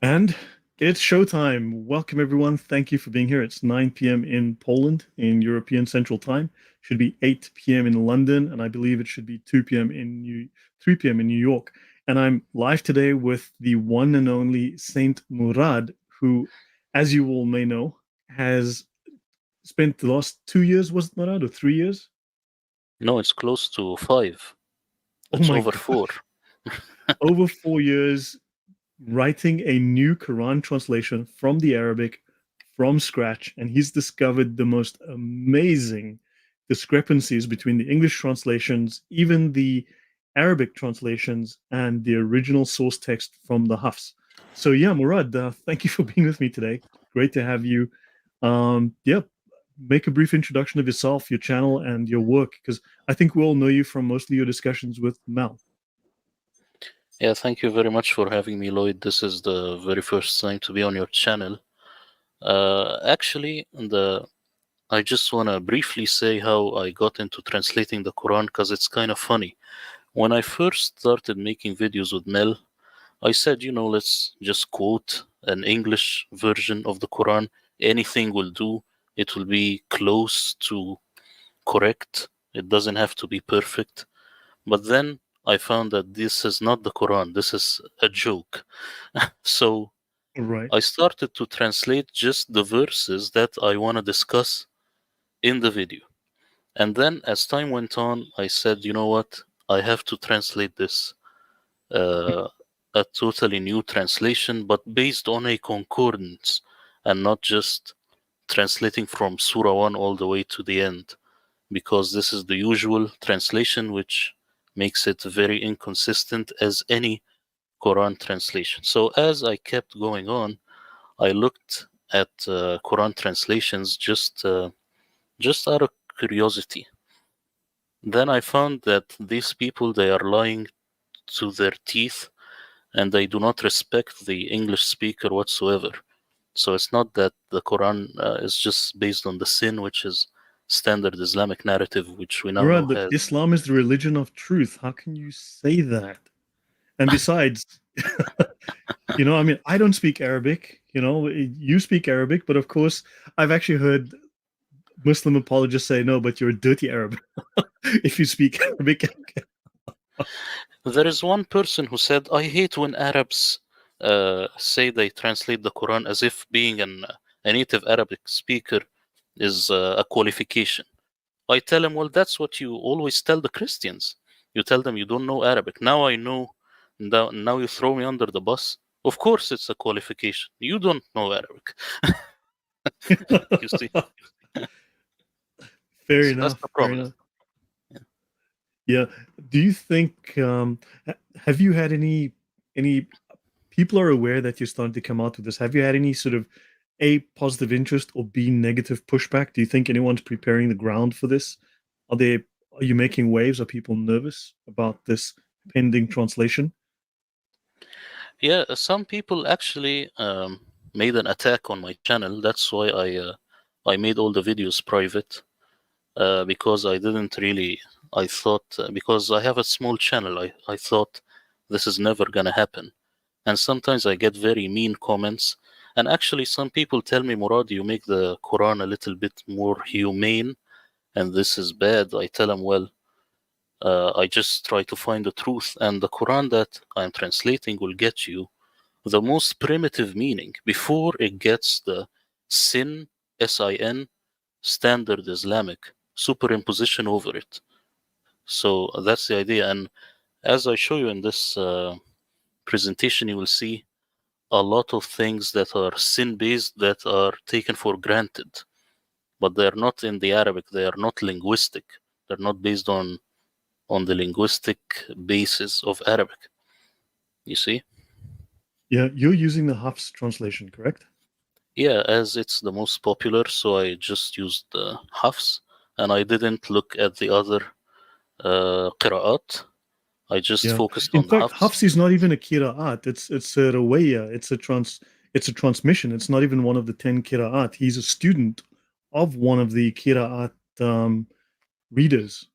And it's showtime. Welcome, everyone. Thank you for being here. It's 9 p.m. in Poland in European Central Time. Should be 8 p.m. in London, and I believe it should be 2 p.m. in 3 p.m. in New York. And I'm live today with the one and only Saint Murad, who, as you all may know, has spent the last 2 years, was it Murad, or 3 years? No, it's close to 5. Oh It's my over 4. gosh, over 4 years writing a new Quran translation from the Arabic from scratch, and he's discovered the most amazing discrepancies between the English translations, even the Arabic translations, and the original source text from the Hafs. So yeah, Murad, thank you for being with me today. Great to have you. Yeah, make a brief introduction of yourself, your channel, and your work, because I think we all know you from mostly your discussions with Mel. Yeah, thank you very much for having me, Lloyd. This is the very first time to be on your channel. Actually, I just want to briefly say how I got into translating the Quran because it's kind of funny. When I first started making videos with Mel, I said, let's just quote an English version of the Quran. Anything will do. It will be close to correct. It doesn't have to be perfect. But then I found that this is not the Quran, this is a joke. So Right. I started to translate just the verses that I want to discuss in the video. And then as time went on, I said, you know what? I have to translate this, uh, a totally new translation, but based on a concordance and not just translating from Surah 1 all the way to the end, because this is the usual translation, which makes it very inconsistent as any Quran translation. So as I kept going on, I looked at Quran translations just out of curiosity. Then I found that these people they are lying to their teeth and they do not respect the English speaker whatsoever. So it's not that the Quran is just based on the sin, which is standard Islamic narrative, which we now know Murad, look, has. Islam is the religion of truth. How can you say that? And besides, I mean, I don't speak Arabic. You speak Arabic, but of course, I've actually heard Muslim apologists say, no, but you're a dirty Arab if you speak Arabic. There is one person who said, I hate when Arabs say they translate the Quran as if being a native Arabic speaker is a qualification. I tell him, well, that's what you always tell the Christians. You tell them you don't know Arabic. Now I know. Now you throw me under the bus. Of course, it's a qualification. You don't know Arabic. You see? Fair So that's enough. the Fair problem. enough. Yeah. Do you think have you had any people are aware that you're starting to come out with this? Have you had any sort of A, positive interest, or B, negative pushback? Do you think anyone's preparing the ground for this? Are they are you making waves? Are people nervous about this pending translation? Yeah, some people actually made an attack on my channel. That's why I made all the videos private because I didn't really. I thought because I have a small channel, I thought this is never gonna happen. And sometimes I get very mean comments. And actually, some people tell me, Murad, you make the Quran a little bit more humane, and this is bad. I tell them, well, I just try to find the truth, and the Quran that I'm translating will get you the most primitive meaning before it gets the sin, sin, standard Islamic superimposition over it. So that's the idea. And as I show you in this presentation, you will see a lot of things that are sin based that are taken for granted, but they're not in the Arabic, they are not linguistic, they're not based on the linguistic basis of Arabic. You see? Yeah, you're using the Hafs translation, correct? Yeah, as it's the most popular, so I just used the Hafs and I didn't look at the other qira'at. I just Yeah. focused In on the fact, Hafs. Hafs is not even a qira'at. It's a rawaya. It's a transmission. It's not even one of the 10 qira'at. He's a student of one of the qira'at readers.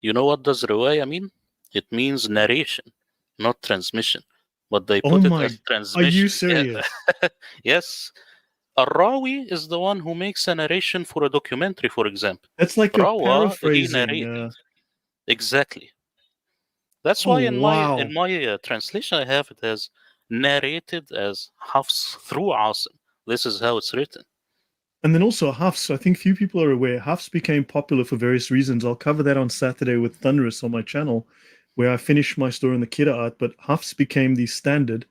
You know what does riwaya mean? It means narration, not transmission. but they Oh put it my, as are you transmission. Yeah. serious? Yes. A Rawi is the one who makes a narration for a documentary, for example. That's like you're Rawa, he paraphrasing. narrated. Exactly. That's Oh why in wow. my translation I have it as narrated as Hafs through Asim. This is how it's written. And then also Hafs, I think few people are aware. Hafs became popular for various reasons. I'll cover that on Saturday with Thunderous on my channel, where I finished my story on the Kira art. But Hafs became the standard.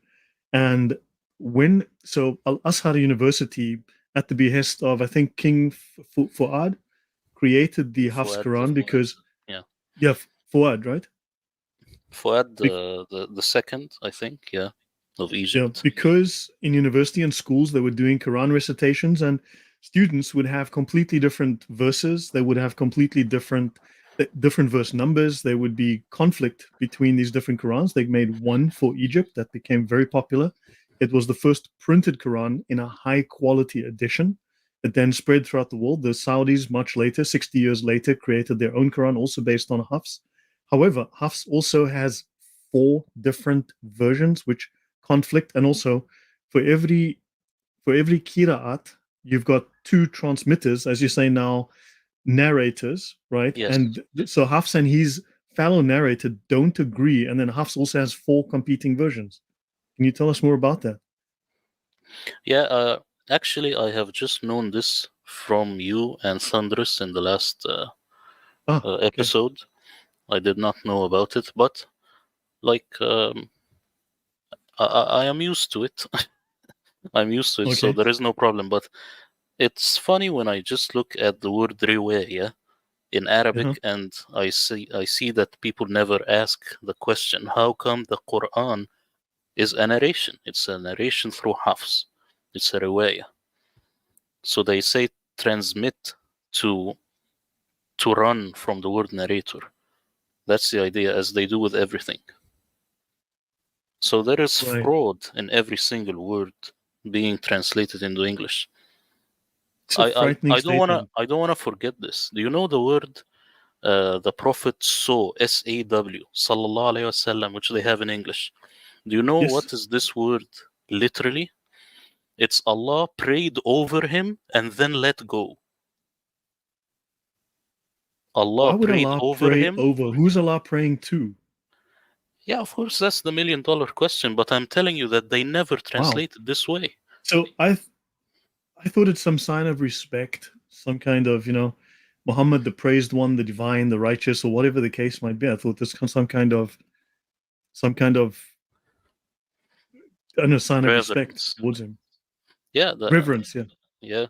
And Al Azhar University, at the behest of, I think, King Fuad, created the Hafs Fuad, Quran because, yeah, yeah, Fuad, right? Fuad, Be- the second, I think, yeah, of Yeah, Egypt. because in university and schools they were doing Quran recitations, and students would have completely different verses. They would have completely different verse numbers. There would be conflict between these different Qurans. They made one for Egypt that became very popular. It was the first printed Quran in a high quality edition. It then spread throughout the world. The Saudis, much later, 60 years later, created their own Quran, also based on Hafs. However, Hafs also has four different versions, which conflict, and also for every qiraat you've got two transmitters, as you say now, narrators, right? Yes. And so Hafs and his fellow narrator don't agree, and then Hafs also has four competing versions. Can you tell us more about that? Yeah, actually, I have just known this from you and Thunderous in the last Okay. episode. I did not know about it, but like I am used to it. I'm used to it, so Okay. there is no problem. But it's funny when I just look at the word riwaya in Uh-huh. Arabic, and I see that people never ask the question, how come the Quran is a narration? It's a narration through Hafs. It's a riwaya. So they say transmit to run from the word narrator. That's the idea, as they do with everything. So there is Right. fraud in every single word being translated into English. It's a frightening I don't wanna statement. I don't wanna forget this. Do you know the word the Prophet saw, SAW, sallallahu alayhi wasallam, which they have in English? Do you know Yes. what is this word literally? It's Allah prayed over him and then let go. Allah Why would prayed Allah over pray him. over? Who's Allah praying to? Yeah, of course, that's the $1 million question, but I'm telling you that they never Wow. translate it this way. So I thought it's some sign of respect, some kind of, Muhammad, the praised one, the divine, the righteous, or whatever the case might be. I thought this was some kind of, I don't know, sign of respect Reverence. towards him. Yeah, Reverence, yeah. yeah.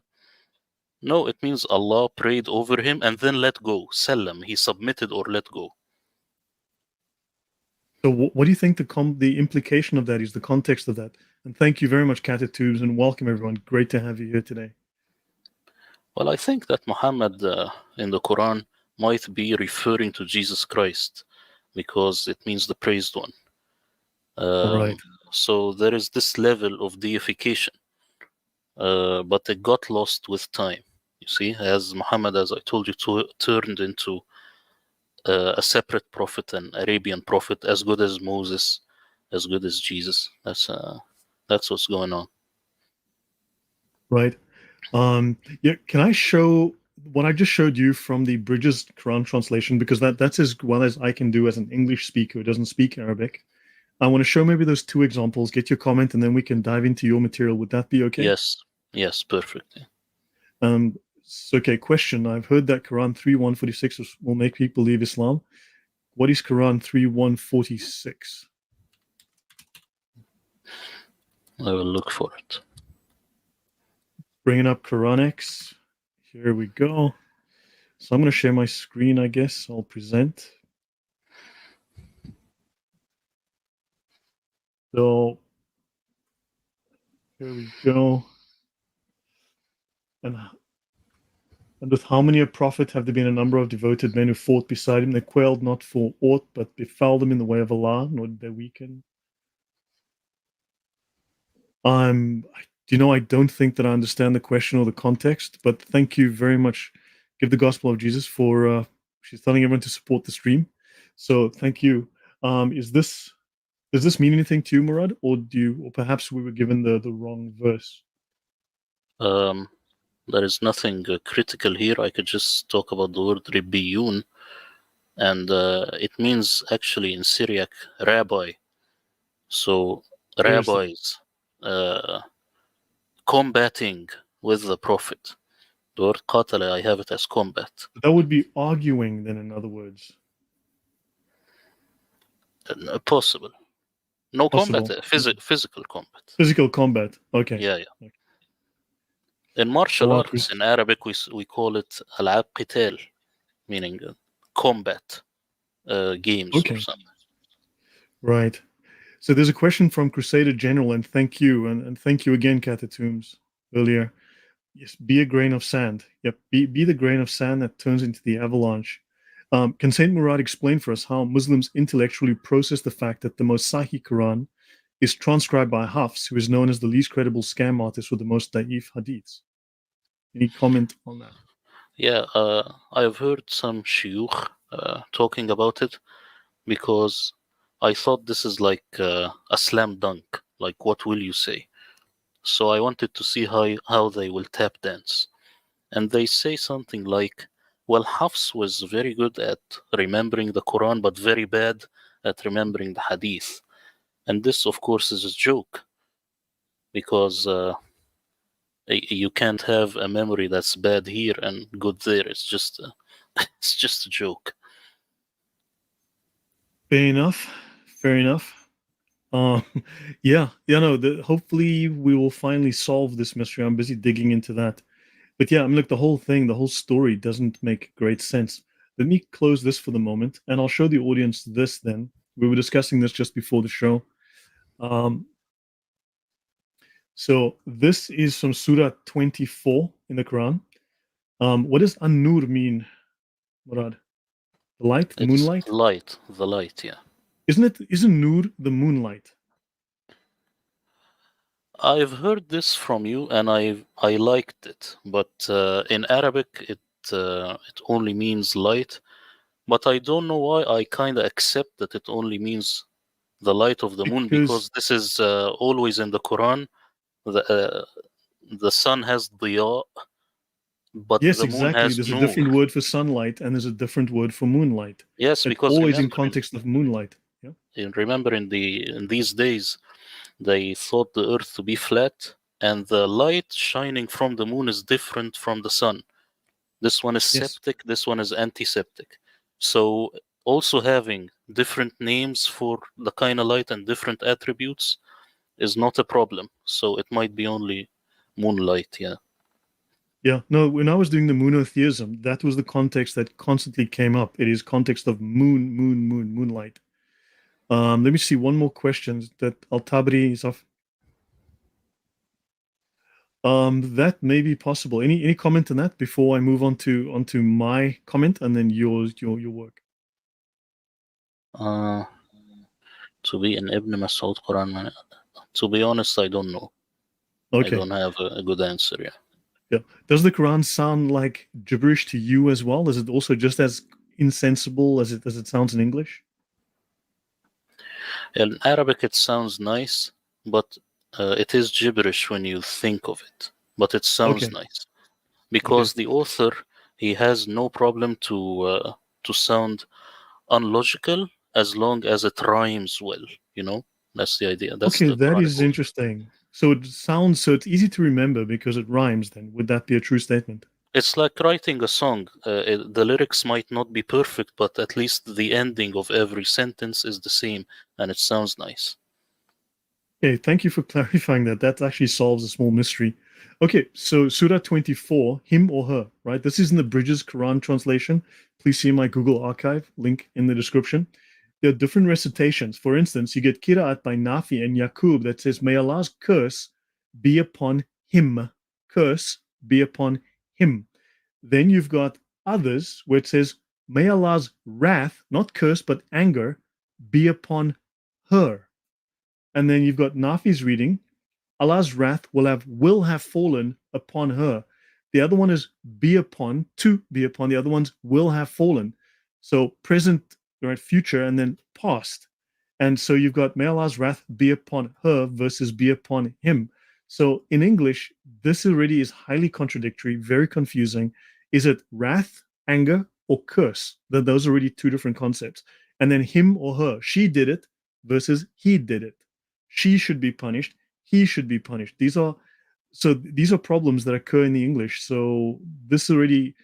No, it means Allah prayed over him and then let go. Sallam, he submitted or let go. So what do you think the implication of that is, the context of that? And thank you very much, Catatubes, and welcome everyone. Great to have you here today. Well, I think that Muhammad in the Quran might be referring to Jesus Christ because it means the praised one. All right. So there is this level of deification, but it got lost with time. You see, as Muhammad, as I told you, turned into a separate prophet, an Arabian prophet, as good as Moses, as good as Jesus. That's what's going on. Right. Yeah, can I show what I just showed you from the Bridges Quran translation? Because that's as well as I can do as an English speaker who doesn't speak Arabic. I want to show maybe those two examples, get your comment, and then we can dive into your material. Would that be okay? Yes, yes, perfect. Okay, question. I've heard that Quran 3:146 will make people leave Islam. What is Quran 3:146? I will look for it. Bringing up Quran X. Here we go. So I'm going to share my screen, I guess. I'll present. So here we go. And with how many a prophet have there been a number of devoted men who fought beside him? They quailed not for aught, but befell them in the way of Allah, nor did they weaken. I don't think that I understand the question or the context, but thank you very much. Give the gospel of Jesus for she's telling everyone to support the stream. So thank you. Is this Does this mean anything to you, Murad, or perhaps we were given the wrong verse? Um, there is nothing critical here. I could just talk about the word ribbiyun, and it means actually in Syriac rabbi. So Seriously, rabbis uh, combating with the Prophet. The word qatala, I have it as combat. that would be arguing. Then, in other words, Possible. No combat, possible. Okay. physical combat. Physical combat. Okay. Yeah, yeah. Okay. In martial Well, arts, in Arabic, we call it al'ab qital, meaning combat games or okay. something. Right. So there's a question from Crusader General, and thank you, and thank you again, Catatombs, earlier. Yes, be a grain of sand. Yep, be the grain of sand that turns into the avalanche. Can Saint Murad explain for us how Muslims intellectually process the fact that the most Sahih Quran is transcribed by Hafs, who is known as the least credible scam artist with the most da'if hadiths? Any comment on that? Yeah, I've heard some shuyukh talking about it because I thought this is like a slam dunk. Like, what will you say? So I wanted to see how they will tap dance. And they say something like, well, Hafs was very good at remembering the Quran, but very bad at remembering the Hadith. And this, of course, is a joke because you can't have a memory that's bad here and good there. It's just it's just a joke. Fair enough. Fair enough. Um, yeah, no. Hopefully, we will finally solve this mystery. I'm busy digging into that. But yeah, I mean, look, the whole thing, the whole story doesn't make great sense. Let me close this for the moment, and I'll show the audience this then. We were discussing this just before the show. Um, so this is from Surah 24 in the Quran. What does An-Nur mean, Murad? The light, the It's moonlight? light, the light, yeah. Isn't Nur the moonlight? I've heard this from you and I liked it, but in Arabic it only means light. But I don't know why I kind of accept that it only means the light of the moon Because because this is always in the Quran. The the sun has diya, but yes, the moon exactly. has There's a nur. different word for sunlight, and there's a different word for moonlight. Yes, It's because always in context of moonlight. Yeah. remember in these days they thought the earth to be flat and the light shining from the moon is different from the sun. This one is Yes. septic, this one is antiseptic. So also having different names for the kind of light and different attributes is not a problem. So it might be only moonlight, yeah. Yeah, no, when I was doing the monotheism, that was the context that constantly came up. It is context of moonlight. Let me see one more question that Al-Tabri is off. That may be possible. Any comment on that before I move on to onto my comment and then your work? Uh, to be an Ibn Mas'ud Quran man. To be honest, I don't know. I Okay. don't have a good answer, yeah. Yeah. Does the Quran sound like gibberish to you as well? Is it also just as insensible as it sounds in English? In Arabic, it sounds nice, but it is gibberish when you think of it. But it sounds Okay. nice Okay. because the author he has no problem to sound unlogical as long as it rhymes well. You know, that's the idea. That's Okay, the that Quranic is author. interesting. So it's easy to remember because it rhymes then. Would that be a true statement? It's like writing a song. The lyrics might not be perfect, but at least the ending of every sentence is the same and it sounds nice. Okay, thank you for clarifying that. That actually solves a small mystery. Okay, so Surah 24, him or her, right? This is in the Bridges Quran translation. Please see my Google archive, link in the description. There are different recitations. For instance, you get Qira'at by Nafi and Yaqub that says, May Allah's curse be upon him. Curse be upon him. Then you've got others where it says, May Allah's wrath, not curse, but anger, be upon her. And then you've got Nafi's reading, Allah's wrath will have fallen upon her. The other one is be upon, to be upon. The other one's will have fallen. So present, right, future, and then past. And so you've got, may Allah's wrath be upon her versus be upon him. So in English, this already is highly contradictory, very confusing. Is it wrath, anger, or curse? That those are already two different concepts. And then him or her, she did it versus he did it. She should be punished, he should be punished. These are problems that occur in the English. So this already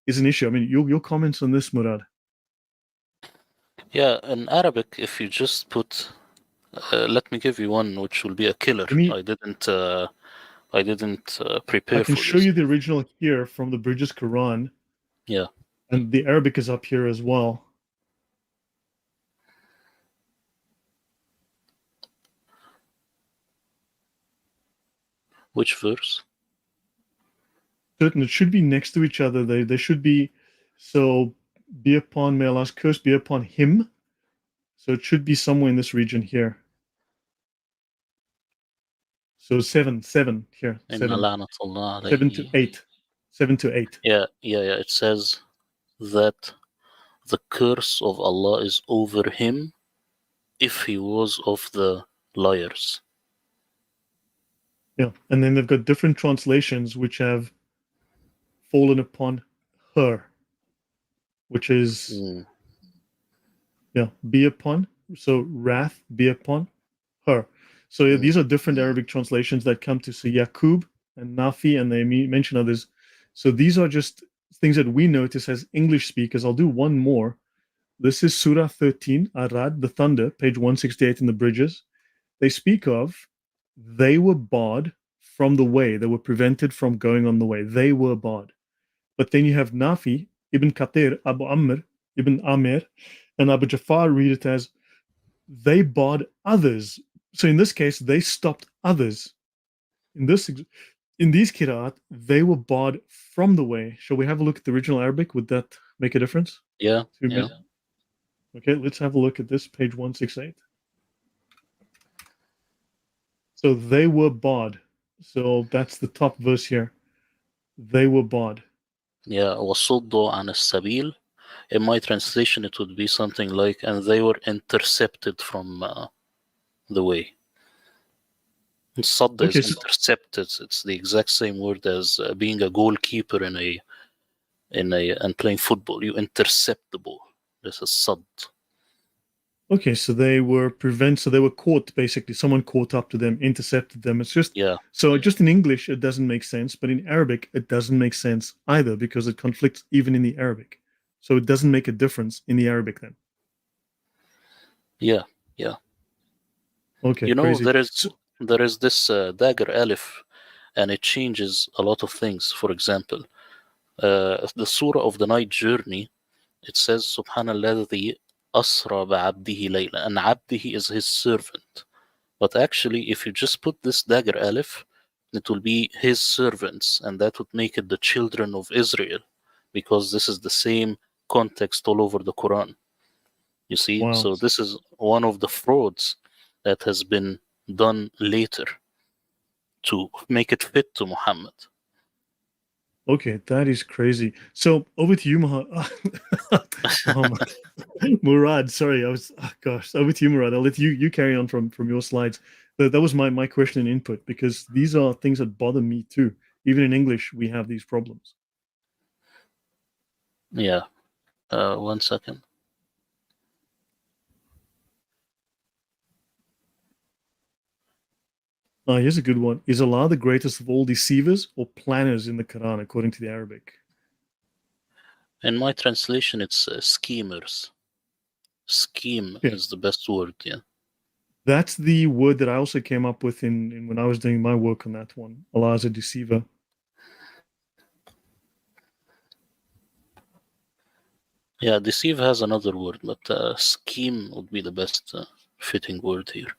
is an issue. I mean, your comments on this, Murad. Yeah, in Arabic, if you just put, let me give you one which will be a killer. Let me I didn't I prepare can for show this. you the original here from the Bridges Quran, Yeah, and the Arabic is up here as well. which verse? Certain it should be next to each other. They should be so be upon may Allah's curse be upon him. So it should be somewhere in this region here. So seven here, Inna la'natullah 7 to alayhi. 8, 7 to 8. Yeah. It says that the curse of Allah is over him if he was of the liars. Yeah, and then they've got different translations which have fallen upon her, which is Mm. yeah, be upon. So wrath be upon her. So yeah, Mm. these are different Arabic translations that come to say Yaqub and Nafi, and they mention others. So these are just things that we notice as English speakers. I'll do one more. This is Surah 13, Arad, the thunder, page 168 in the bridges. They speak of they were barred from the way. They were prevented from going on the way. They were barred. But then you have Nafi, Ibn Kathir, Abu Amr, Ibn Amir, and Abu Jafar read it as they barred others. So in this case, they stopped others. In this in these qiraat, they were barred from the way. Shall we have a look at the original Arabic? Would that make a difference? Yeah, yeah. Okay, let's have a look at this, page 168. So they were barred. So that's the top verse here. They were barred. Yeah, وَصُدُّوا عَنِ السَّبِيلِ. In my translation, it would be something like, and they were intercepted from the way. And Sadd is Okay, so intercepted. It's the exact same word as being a goalkeeper and playing football. You intercept the ball. This is Sadd. so they were so they were caught basically. Someone caught up to them, intercepted them. It's just Yeah, so just in English it doesn't make sense, but in Arabic it doesn't make sense either because it conflicts even in the Arabic. So it doesn't make a difference in the Arabic then. yeah, yeah. Okay, You know, crazy. there is this dagger alif, and it changes a lot of things. For example, the surah of the night journey, it says Subhanallah asra ba'abdihi layla, and abdihi is his servant. But actually, if you just put this dagger alif, it will be his servants, and that would make it the children of Israel, because this is the same context all over the Quran. You see, Wow. so this is one of the frauds that has been done later to make it fit to Muhammad. Okay, that is crazy. So over to you, Muhammad. Murad. Sorry, I was. Oh, gosh, over to you, Murad. I'll let you carry on from your slides. That was my question and input because these are things that bother me too. Even in English, we have these problems. Yeah, 1 second. Here's a good one. Is Allah the greatest of all deceivers or planners in the Quran, according to the Arabic? In my translation, it's schemers. Scheme Yeah, is the best word. Yeah. that's the word that I also came up with in when I was doing my work on that one. Allah is a deceiver. Yeah, deceive has another word, but scheme would be the best fitting word here.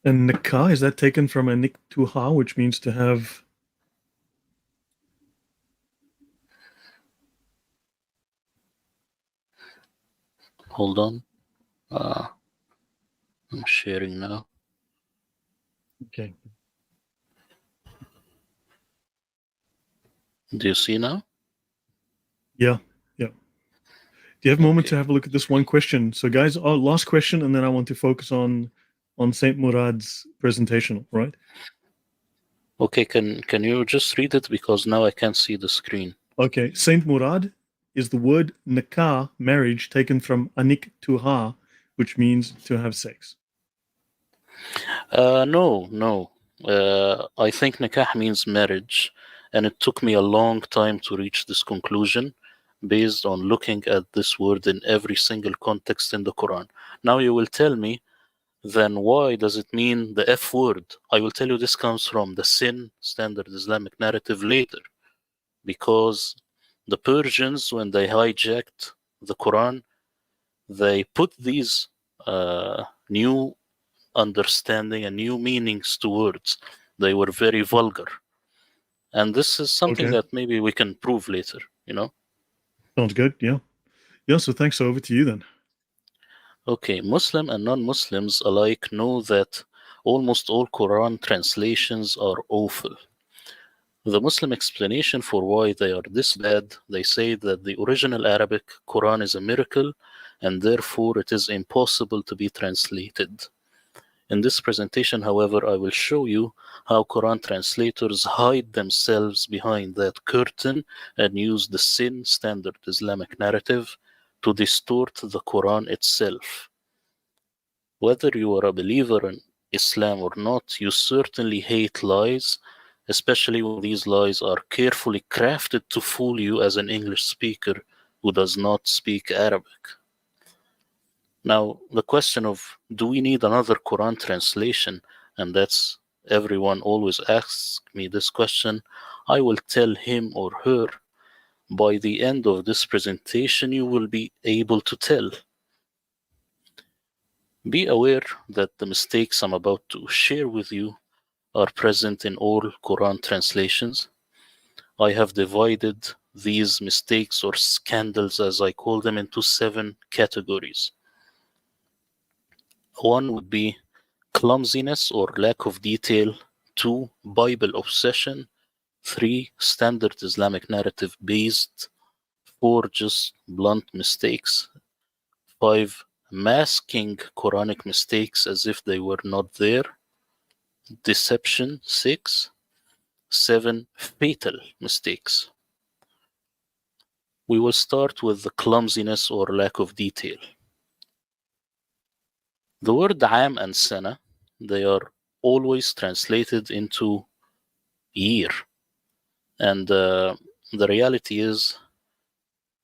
And nikah, is that taken from a niktuha, which means to have? Hold on. I'm sharing now. Okay. Do you see now? Yeah, yeah. Do you have a moment to Okay. have a look at this one question? So, guys, our last question, and then I want to focus on Saint Murad's presentation. Right? Okay, can you just read it because now I can't see the screen. Okay. Saint Murad is the word nikah, marriage, taken from anik tuha, which means to have sex. No. I think nikah means marriage, and it took me a long time to reach this conclusion based on looking at this word in every single context in the Quran. Now you will tell me, then why does it mean the F word? I will tell you this comes from the sin standard Islamic narrative later, because the Persians, when they hijacked the Quran, they put these new understanding and new meanings to words. They were very vulgar. And this is something Okay. that maybe we can prove later, you know? Sounds good. Yeah. Yeah. So, thanks. Over to you then. Okay, Muslim and non Muslims alike know that almost all Quran translations are awful. The Muslim explanation for why they are this bad, they say that the original Arabic Quran is a miracle and therefore it is impossible to be translated. In this presentation, however, I will show you how Quran translators hide themselves behind that curtain and use the sin standard Islamic narrative to distort the Quran itself. Whether you are a believer in Islam or not, you certainly hate lies, especially when these lies are carefully crafted to fool you as an English speaker who does not speak Arabic. Now, the question of do we need another Quran translation? And that's everyone always asks me this question. I will tell him or her by the end of this presentation, you will be able to tell. Be aware that the mistakes I'm about to share with you are present in all Quran translations. I have divided these mistakes or scandals, as I call them, into 7 categories. One would be clumsiness or lack of detail. 2. Bible obsession. 3. Standard Islamic narrative based. 4. Just blunt mistakes. 5. Masking Quranic mistakes as if they were not there. Deception. 6. 7. Fatal mistakes. We will start with the clumsiness or lack of detail. The word am and sana, they are always translated into year. And the reality is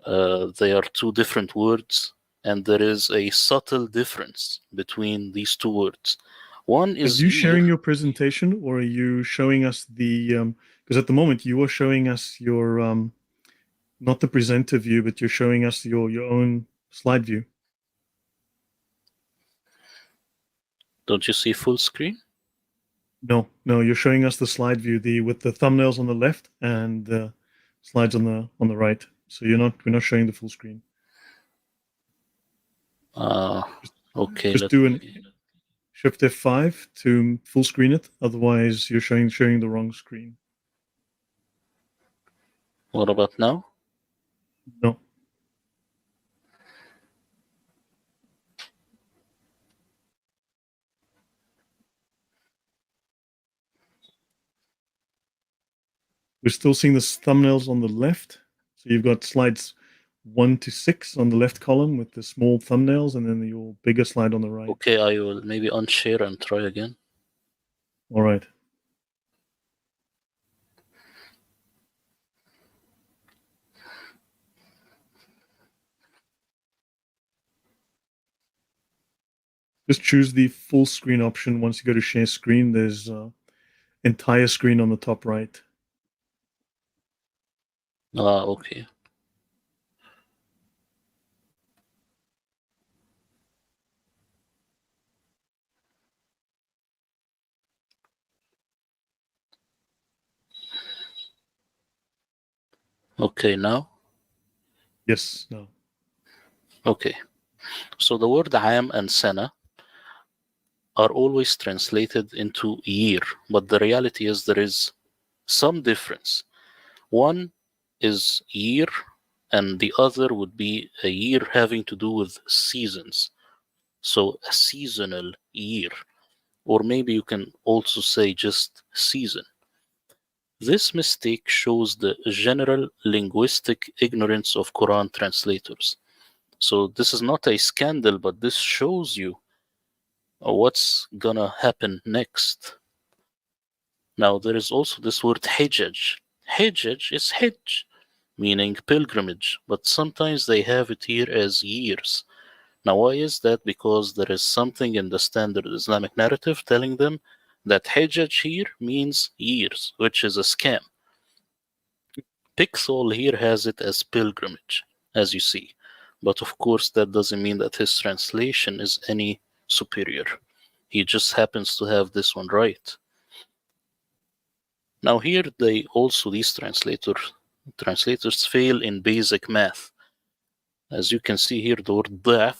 they are 2 different words, and there is a subtle difference between these 2 words. One Are is you year. sharing your presentation, or are you showing us the? Because at the moment you are showing us your not the presenter view, but you're showing us your own slide view. Don't you see full screen? No, no, you're showing us the slide view, the with the thumbnails on the left and the slides on the right. So we're not showing the full screen. Uh, Just, okay, just let do an me. Shift F5 to full screen it. Otherwise, you're showing the wrong screen. What about now? No, we're still seeing the thumbnails on the left. So you've got slides 1 to 6 on the left column with the small thumbnails, and then your bigger slide on the right. Okay, I will maybe unshare and try again. All right. Just choose the full screen option. Once you go to share screen, there's entire screen on the top right. Okay. Okay, now? Yes, no. Okay. So the word am and sana are always translated into year, but the reality is there is some difference. One is year, and the other would be a year having to do with seasons. So a seasonal year, or maybe you can also say just season. This mistake shows the general linguistic ignorance of Quran translators. So this is not a scandal, but this shows you what's gonna happen next. Now there is also this word hijaj. Hijaj is hajj, meaning pilgrimage, but sometimes they have it here as years. Now why is that? Because there is something in the standard Islamic narrative telling them that hijaj here means years, which is a scam. Pixel here has it as pilgrimage, as you see. But of course, that doesn't mean that his translation is any superior. He just happens to have this one right. Now here these translators fail in basic math. As you can see here, the word ضعف,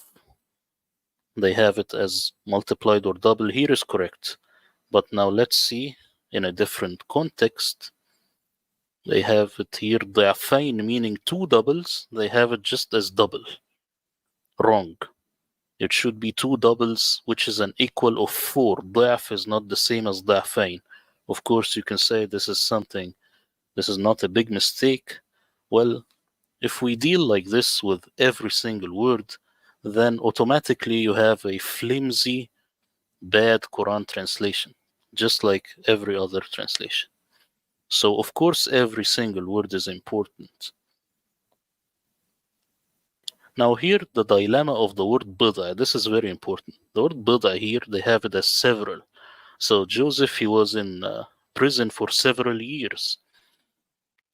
they have it as multiplied or double. Here is correct. But now let's see in a different context. They have it here ضعفين, meaning two doubles. They have it just as double. Wrong. It should be two doubles, which is an equal of 4. ضعف is not the same as ضعفين. Of course, you can say this is not a big mistake. Well, if we deal like this with every single word, then automatically you have a flimsy, bad Quran translation, just like every other translation. So, of course, every single word is important. Now here, the dilemma of the word bid'ah, this is very important. The word bid'ah here, they have it as several. So Joseph, he was in prison for several years.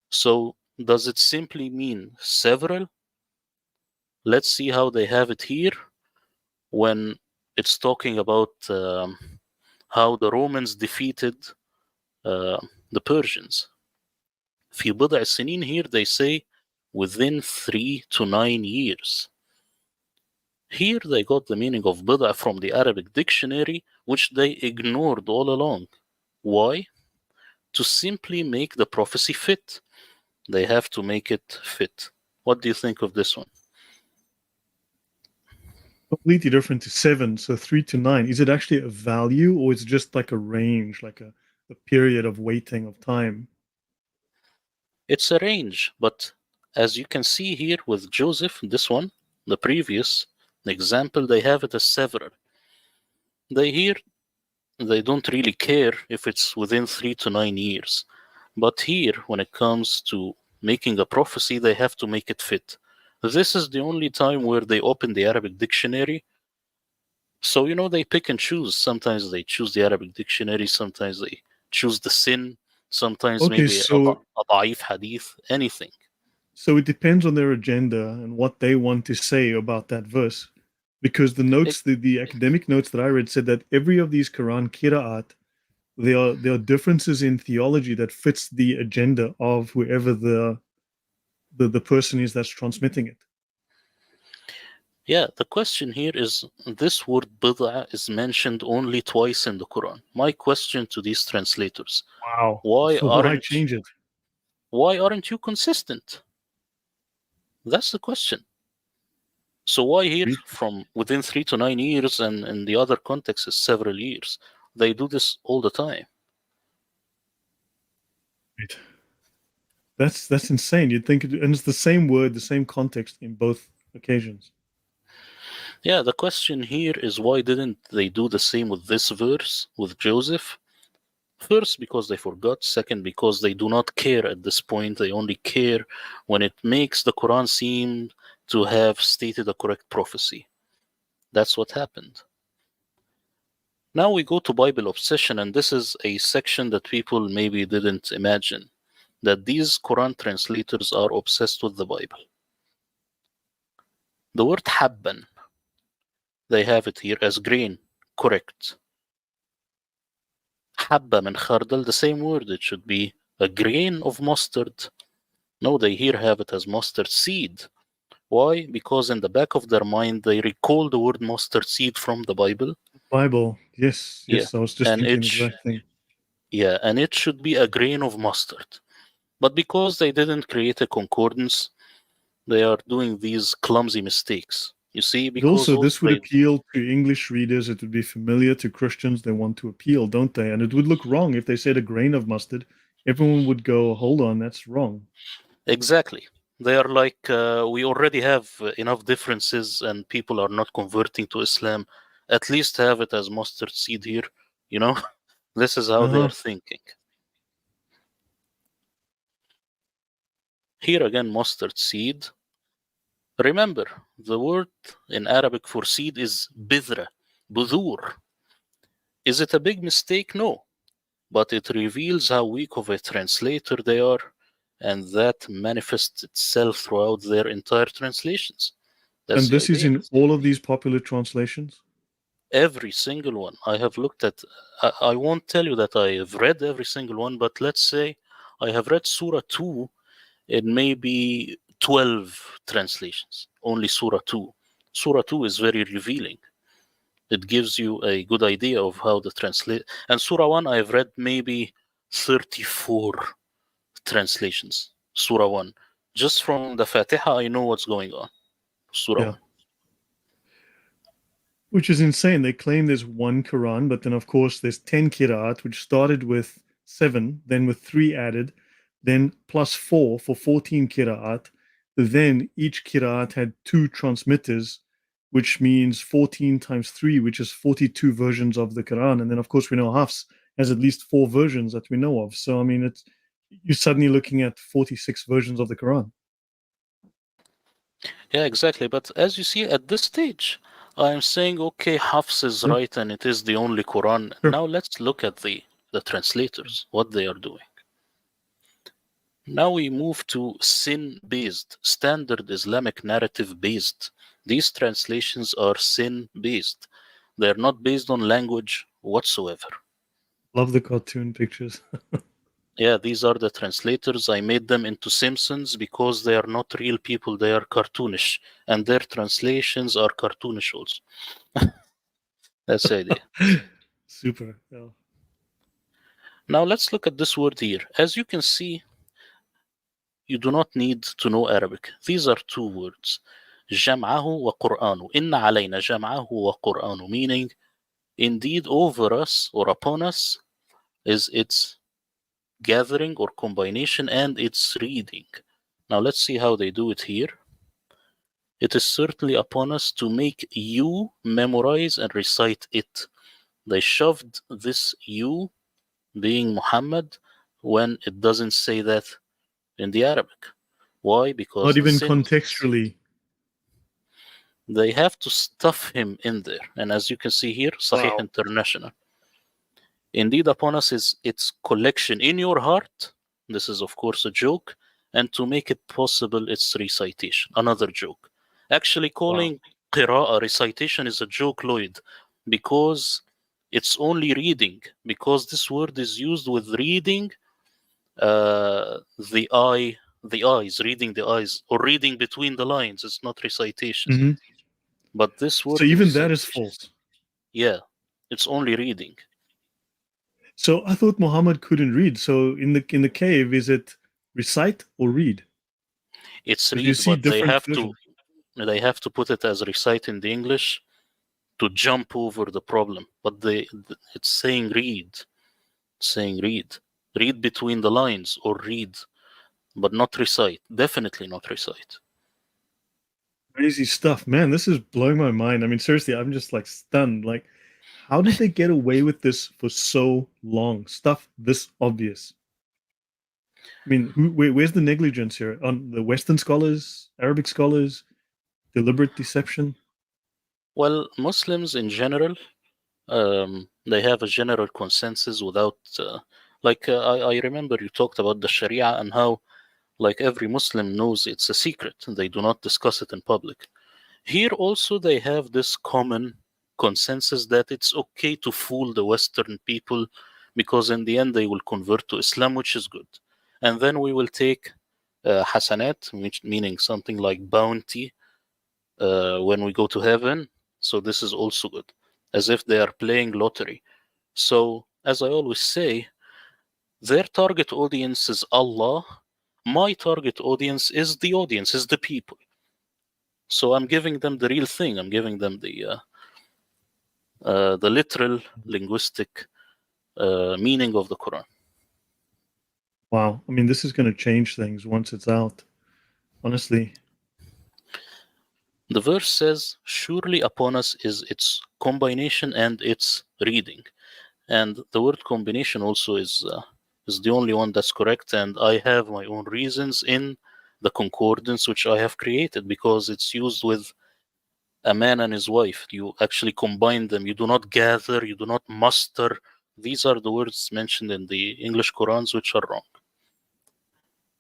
So does it simply mean several? Let's see how they have it here when it's talking about how the Romans defeated the Persians. في بضع سنين here they say within 3 to 9 years. Here they got the meaning of bid'ah from the Arabic dictionary, which they ignored all along. Why? To simply make the prophecy fit. They have to make it fit. What do you think of this one? Completely different to 7. So 3 to 9. Is it actually a value, or is it just like a range, like a period of waiting of time? It's a range, but as you can see here with Joseph, this one, the previous example, they have it as several. They don't really care if it's within 3 to 9 years. But here, when it comes to making a prophecy, they have to make it fit. This is the only time where they open the Arabic dictionary. So, they pick and choose. Sometimes they choose the Arabic dictionary, sometimes they choose the sin, sometimes Okay, maybe so a da'if hadith, anything. so it depends on their agenda and what they want to say about that verse. Because the It, notes, the academic notes that I read said that every of these Quran qira'at, there are differences in theology that fits the agenda of whoever the person is that's transmitting it. yeah, the question here is this word bid'ah is mentioned only twice in the Quran. My question to these translators, Wow. why So why aren't change it? why aren't you consistent? That's the question. So why here from within 3 to 9 years and in the other context is several years? They do this all the time. Right. That's insane. You'd think and it's the same word, the same context in both occasions. Yeah, the question here is why didn't they do the same with this verse with Joseph? First, because they forgot. Second, because they do not care at this point. They only care when it makes the Quran seem to have stated a correct prophecy. That's what happened. Now we go to Bible obsession, and this is a section that people maybe didn't imagine, that these Quran translators are obsessed with the Bible. The word habban, they have it here as grain, correct. Habba min khardal, the same word, it should be a grain of mustard. No, they here have it as mustard seed. Why? Because in the back of their mind, they recall the word mustard seed from the Bible. Bible. Yes, Yeah. yes. I was just And thinking the exact thing. yeah, and it should be a grain of mustard. But because they didn't create a concordance, They are doing these clumsy mistakes. You see, And because also, also this would appeal to English readers. It would be familiar to Christians. They want to appeal, don't they? And it would look wrong if they said a grain of mustard. Everyone would go, hold on, that's wrong. exactly. They are like, we already have enough differences and people are not converting to Islam. At least have it as mustard seed here. You know, this is how they Uh-huh. are thinking. Here again, mustard seed. Remember, the word in Arabic for seed is bidra, budur. Is it a big mistake? No. But it reveals how weak of a translator they are, and that manifests itself throughout their entire translations. That's And the this is idea. in all of these popular translations? Every single one I have looked at, I won't tell you that I have read every single one, but let's say I have read Surah 2 in maybe 12 translations, only Surah 2. Surah 2 is very revealing. It gives you a good idea of how the translate. And Surah 1, I've read maybe 34 translations. Surah 1. Just from the Fatiha, I know what's going on. Surah Yeah. 1. Which is insane. They claim there's one Quran, but then, of course, there's 10 Qira'at, which started with 7, then with 3 added, then plus 4 for 14 Qira'at. Then each Qira'at had 2 transmitters, which means 14 times 3, which is 42 versions of the Quran. And then, of course, we know Hafs has at least 4 versions that we know of. So, I mean, it's you're suddenly looking at 46 versions of the Quran. Yeah, exactly. But as you see at this stage, I'm saying, okay, Hafs is Yeah, right and it is the only Quran. sure. Now let's look at the translators, what they are doing. Now we move to sin based, standard Islamic narrative based. These translations are sin based. They're not based on language whatsoever. Love the cartoon pictures. Yeah, these are the translators. I made them into Simpsons because they are not real people, they are cartoonish. And their translations are cartoonish also. That's the idea. Super. Yeah. Now let's look at this word here. As you can see, you do not need to know Arabic. These are two words. جمعه وقرآنه. إن علينا جمعه وقرآنه. Meaning, indeed over us or upon us is its gathering or combination and its reading. Now let's see how they do it here. It is certainly upon us to make you memorize and recite it. They shoved this you being Muhammad when it doesn't say that in the Arabic. Why? Not Because the even sin, contextually. they have to stuff him in there. And as you can see here, Sahih Wow. International. Indeed, upon us is its collection in your heart. This is, of course, a joke. And to make it possible, its recitation. Another joke. Actually, Wow. calling qira'ah recitation is a joke, Lloyd, because it's only reading. Because this word is used with reading the eyes, reading the eyes, or reading between the lines. It's not recitation. Hmm. But this So word even that is recitation, false. yeah, it's only reading. So I thought Muhammad couldn't read. So in the cave, is it recite or read? It's Because you read, see but different versions. they have to put it as recite in the English to jump over the problem. But it's saying read, it's saying read between the lines or read, but not recite. Definitely not recite. Crazy stuff, man. This is blowing my mind. I mean, seriously, I'm just like stunned. Like, how did they get away with this for so long? Stuff this obvious. I mean, where's the negligence here? On the Western scholars, Arabic scholars, deliberate deception? Well, Muslims in general, they have a general consensus without, I remember you talked about the Sharia and how, like every Muslim knows it's a secret and they do not discuss it in public. Here also they have this common consensus that it's okay to fool the Western people because in the end they will convert to Islam, which is good. And then we will take hasanat, which meaning something like bounty, when we go to heaven. So this is also good, as if they are playing lottery. So, as I always say, their target audience is Allah, my target audience is the people. So I'm giving them the real thing. I'm giving them the literal linguistic meaning of the Quran. Wow. I mean, this is going to change things once it's out. Honestly. The verse says, "Surely upon us is its combination and its reading," and the word combination also is the only one that's correct. And I have my own reasons in the concordance which I have created, because it's used with a man and his wife. You actually combine them. You do not gather. You do not muster. These are the words mentioned in the English Qurans which are wrong.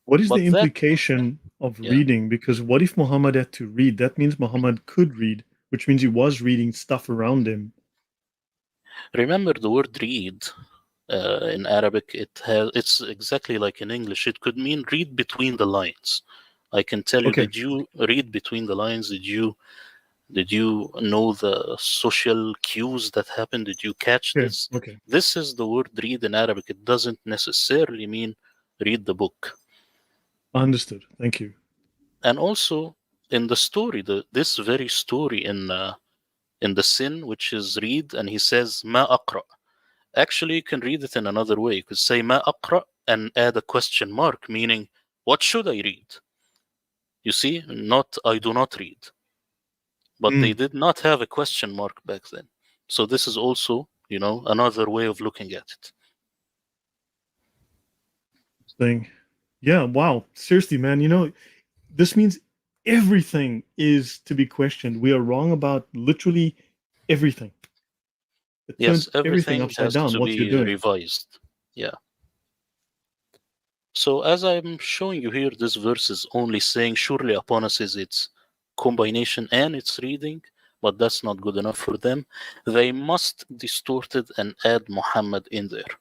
What is But the that, implication of yeah. reading? Because what if Muhammad had to read? That means Muhammad could read, which means he was reading stuff around him. Remember the word read in Arabic, it's exactly like in English. It could mean read between the lines. I can tell you, Okay. did you read between the lines? Did you know the social cues that happened? Did you catch Okay. this? Okay. This is the word read in Arabic. It doesn't necessarily mean read the book. Understood. Thank you. And also in the story, this very story in the sin, which is read, and he says ma aqra. Actually, you can read it in another way. You could say ma aqra and add a question mark, meaning what should I read? You see, not I do not read. But they Mm. did not have a question mark back then. So this is also, another way of looking at it. Thing. Yeah. Wow. Seriously, man. This means everything is to be questioned. We are wrong about literally everything. It Yes, turns everything everything upside has down, to what you're be doing. revised. Yeah. So as I'm showing you here, this verse is only saying, surely upon us is its combination and its reading, but that's not good enough for them. They must distort it and add Muhammad in there.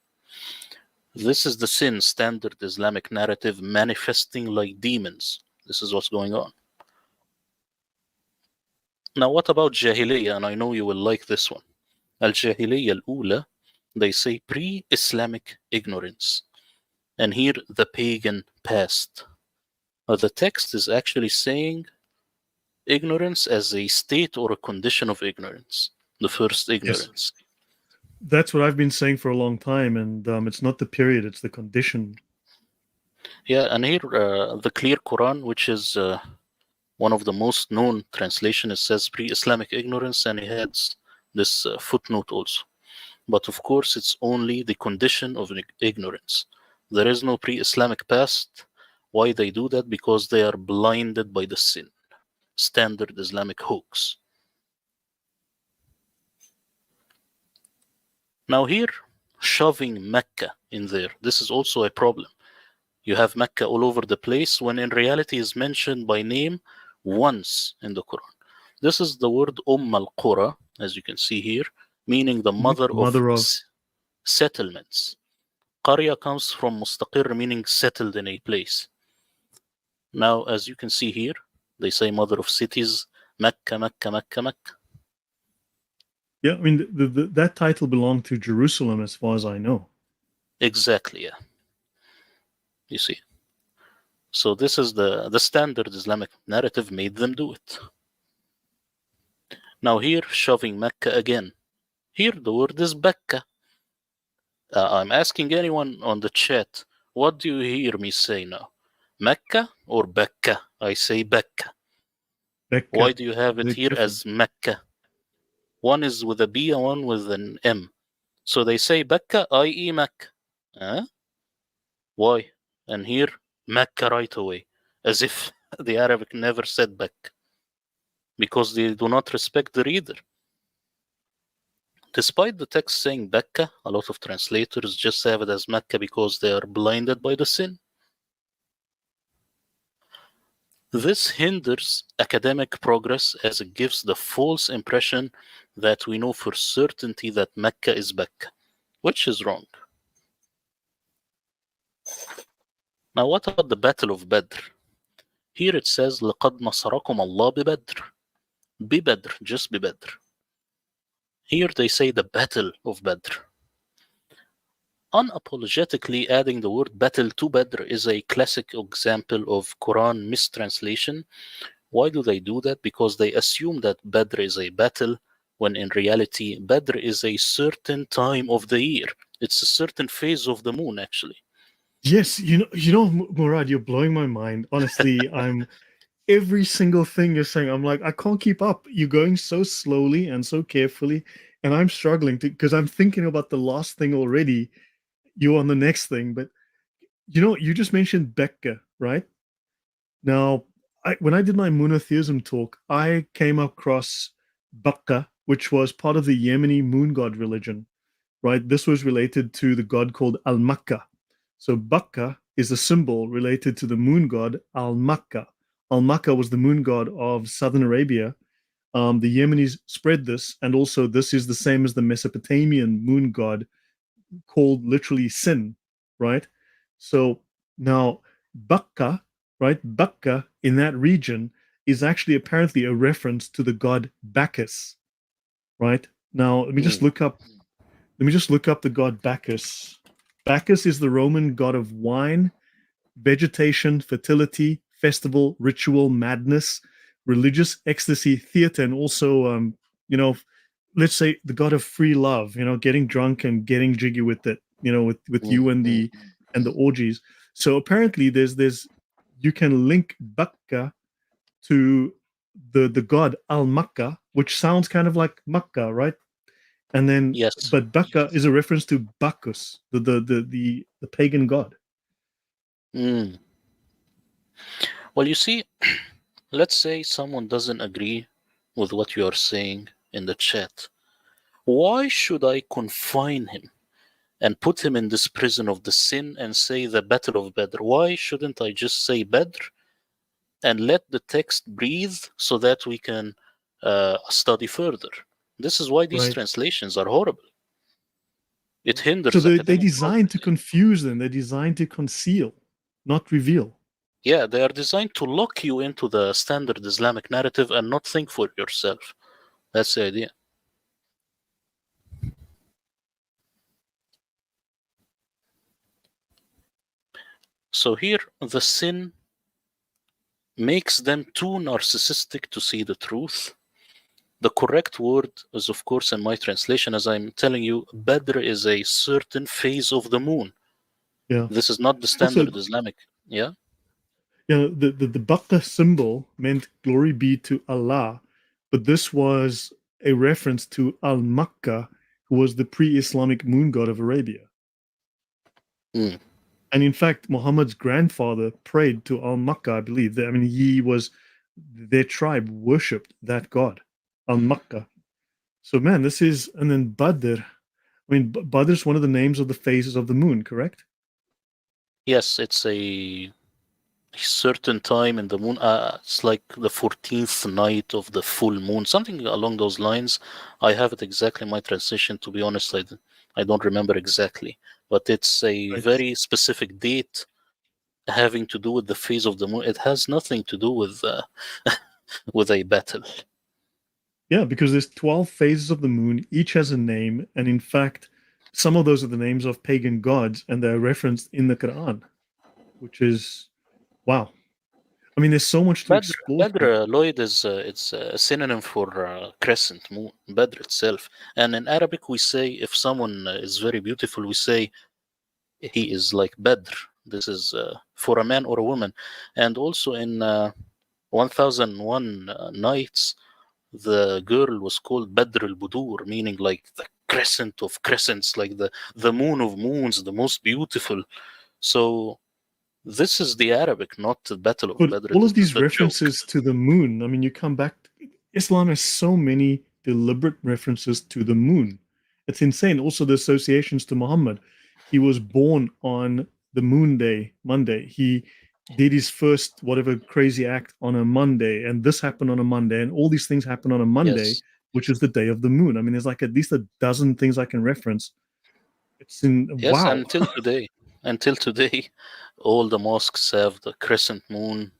This is the sin standard Islamic narrative manifesting like demons. This is what's going on. Now, what about Jahiliyyah? And I know you will like this one. Al-Jahiliyyah al-Ula, they say pre-Islamic ignorance. And here, the pagan past. The text is actually saying ignorance as a state or a condition of ignorance. The first Yes. ignorance. That's what I've been saying for a long time, and it's not the period; it's the condition. Yeah, and here, the clear Quran, which is one of the most known translation, it says pre-Islamic ignorance, and it has this footnote also. But of course, it's only the condition of ignorance. There is no pre-Islamic past. Why they do that? Because they are blinded by the sin. Standard Islamic hoax. Now here, shoving Mecca in there, this is also a problem. You have Mecca all over the place when in reality is mentioned by name once in the Quran. This is the word al-Qura, as you can see here, meaning the mother of Mother of. settlements. Qarya comes from mustaqir, meaning settled in a place. Now, as you can see here, they say mother of cities, Mecca, Mecca, Mecca, Mecca. Yeah, I mean that title belonged to Jerusalem, as far as I know. Exactly, yeah. You see. So this is the standard Islamic narrative made them do it. Now here, shoving Mecca again. Here the word is Becca. I'm asking anyone on the chat, what do you hear me say now? Mecca or Becca? I say Becca. Why Becca, do you have it big here difference. as Mecca? One is with a B and one with an M. So they say Becca, i.e. Mecca. Huh? Why? And here, Mecca right away. As if the Arabic never said Becca. Because they do not respect the reader. Despite the text saying Becca, a lot of translators just have it as Mecca because they are blinded by the sin. This hinders academic progress as it gives the false impression that we know for certainty that Mecca is Becca, which is wrong. Now, what about the Battle of Badr? Here it says, لَقَدْ نَصَرَكُمْ اللَّهُ بِبَدْرٍ. بِبَدْر, just بِبَدْر. Here they say the Battle of Badr. unapologetically adding the word battle to Badr is a classic example of Quran mistranslation. Why do they do that? Because they assume that Badr is a battle, when in reality, Badr is a certain time of the year. It's a certain phase of the moon, actually. Yes, Murad, you're blowing my mind. Honestly, I'm every single thing you're saying. I'm like, I can't keep up. You're going so slowly and so carefully, and I'm struggling to because I'm thinking about the last thing already. You're on the next thing, but you just mentioned Becca, right? Now, when I did my monotheism talk, I came across Bakka, which was part of the Yemeni moon god religion, right? This was related to the god called Al Makka. So Bakka is a symbol related to the moon god Al Makka. Al Makka was the moon god of southern Arabia. The Yemenis spread this, and also this is the same as the Mesopotamian moon god called literally Sin, right? So now Bakka, right? Bakka in that region is actually apparently a reference to the god Bacchus, right? Now Mm, let me just look up the god Bacchus. Bacchus is the Roman god of wine, vegetation, fertility, festival, ritual, madness, religious ecstasy, theater, and also, you know, let's say the god of free love. Getting drunk and getting jiggy with it. With mm, you and the orgies. So apparently, there's you can link Bakka to the god Al Makkah, which sounds kind of like Makkah, right? And then, yes. but Bakka is a reference to Bacchus, the pagan god. Mm. Well, you see, let's say someone doesn't agree with what you are saying in the chat. Why should I confine him and put him in this prison of the sin and say the battle of Badr? Why shouldn't I just say Badr and let the text breathe so that we can study further? This is why these Right. translations are horrible. It So hinders they academic designed to progress. confuse them. They're designed to conceal, not reveal. Yeah, they are designed to lock you into the standard Islamic narrative and not think for yourself. That's the idea. So here, the sin makes them too narcissistic to see the truth. The correct word is, of course, in my translation, as I'm telling you, Badr is a certain phase of the moon. Yeah. This is not the Also, standard Islamic. Yeah. the Baqqa symbol meant glory be to Allah, but this was a reference to Al Makkah, who was the pre-Islamic moon god of Arabia. Mm. And in fact, Muhammad's grandfather prayed to Al Makkah, I believe. I mean, their tribe worshipped that god, Al Makkah. So, man, and then Badr. I mean, Badr is one of the names of the phases of the moon, correct? Yes, it's a certain time in the moon. It's like the 14th night of the full moon, something along those lines. I have it exactly in my translation. To be honest, I don't remember exactly, but it's a Right. very specific date having to do with the phase of the moon. It has nothing to do with with a battle. Yeah, because there's 12 phases of the moon, each has a name, and in fact, some of those are the names of pagan gods, and they're referenced in the Quran, which is wow. I mean, there's so much to Badr, explore Badr, here. Lloyd, is it's a synonym for crescent moon, Badr itself. And in Arabic, we say if someone is very beautiful, we say he is like Badr. This is for a man or a woman. And also in 1001 Nights, the girl was called Badr al-Budur, meaning like the crescent of crescents, like the moon of moons, the most beautiful. So this is the Arabic, not the Battle of But Badr. all This of is these the joke. references to the moon, I mean, you come back, Islam has so many deliberate references to the moon. It's insane. Also, the associations to Muhammad. He was born on the moon day, Monday. He did his first whatever crazy act on a Monday, and this happened on a Monday, and all these things happen on a Monday, Yes. which is the day of the moon. I mean, there's like at least a dozen things I can reference. It's in Yes, wow. until today, all the mosques have the crescent moon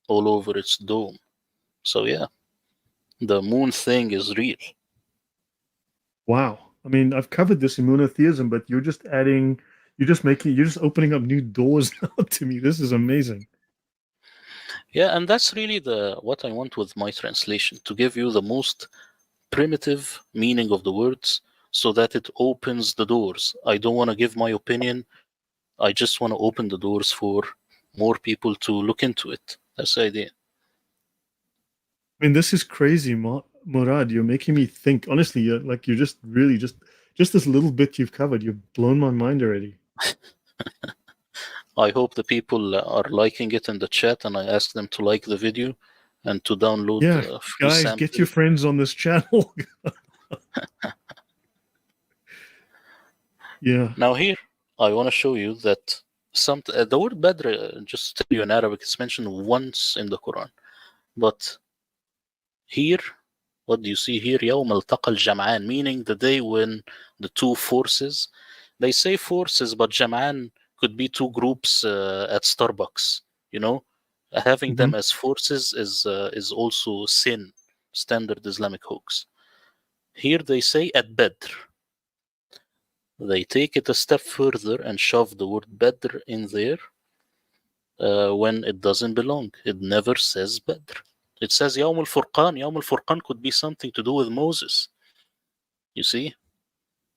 all over its dome. So yeah, the moon thing is real. Wow. I mean, I've covered this in monotheism, but you're just adding. you're just opening up new doors now to me. This is amazing. Yeah, and that's really the what I want with my translation, to give you the most primitive meaning of the words so that it opens the doors. I don't want to give my opinion. I just want to open the doors for more people to look into it. That's the idea. I mean, this is crazy, Murad. You're making me think. Honestly, you're just really just this little bit you've covered. You've blown my mind already. I hope the people are liking it in the chat, and I ask them to like the video and to download Yeah, a free guys, get your sample. friends on this channel. Yeah. Now here, I want to show you that the word Badr, just to tell you in Arabic, is mentioned once in the Quran. But here, what do you see here? يوم التقى الجمعان, meaning the day when the two forces, they say forces, but Jam'an could be two groups at Starbucks. You know, having Hmm. them as forces is also sin, standard Islamic hoax. Here they say at Badr. They take it a step further and shove the word Badr in there when it doesn't belong. It never says Badr. It says Yawm al-Furqan. Yawm al-Furqan could be something to do with Moses. You see?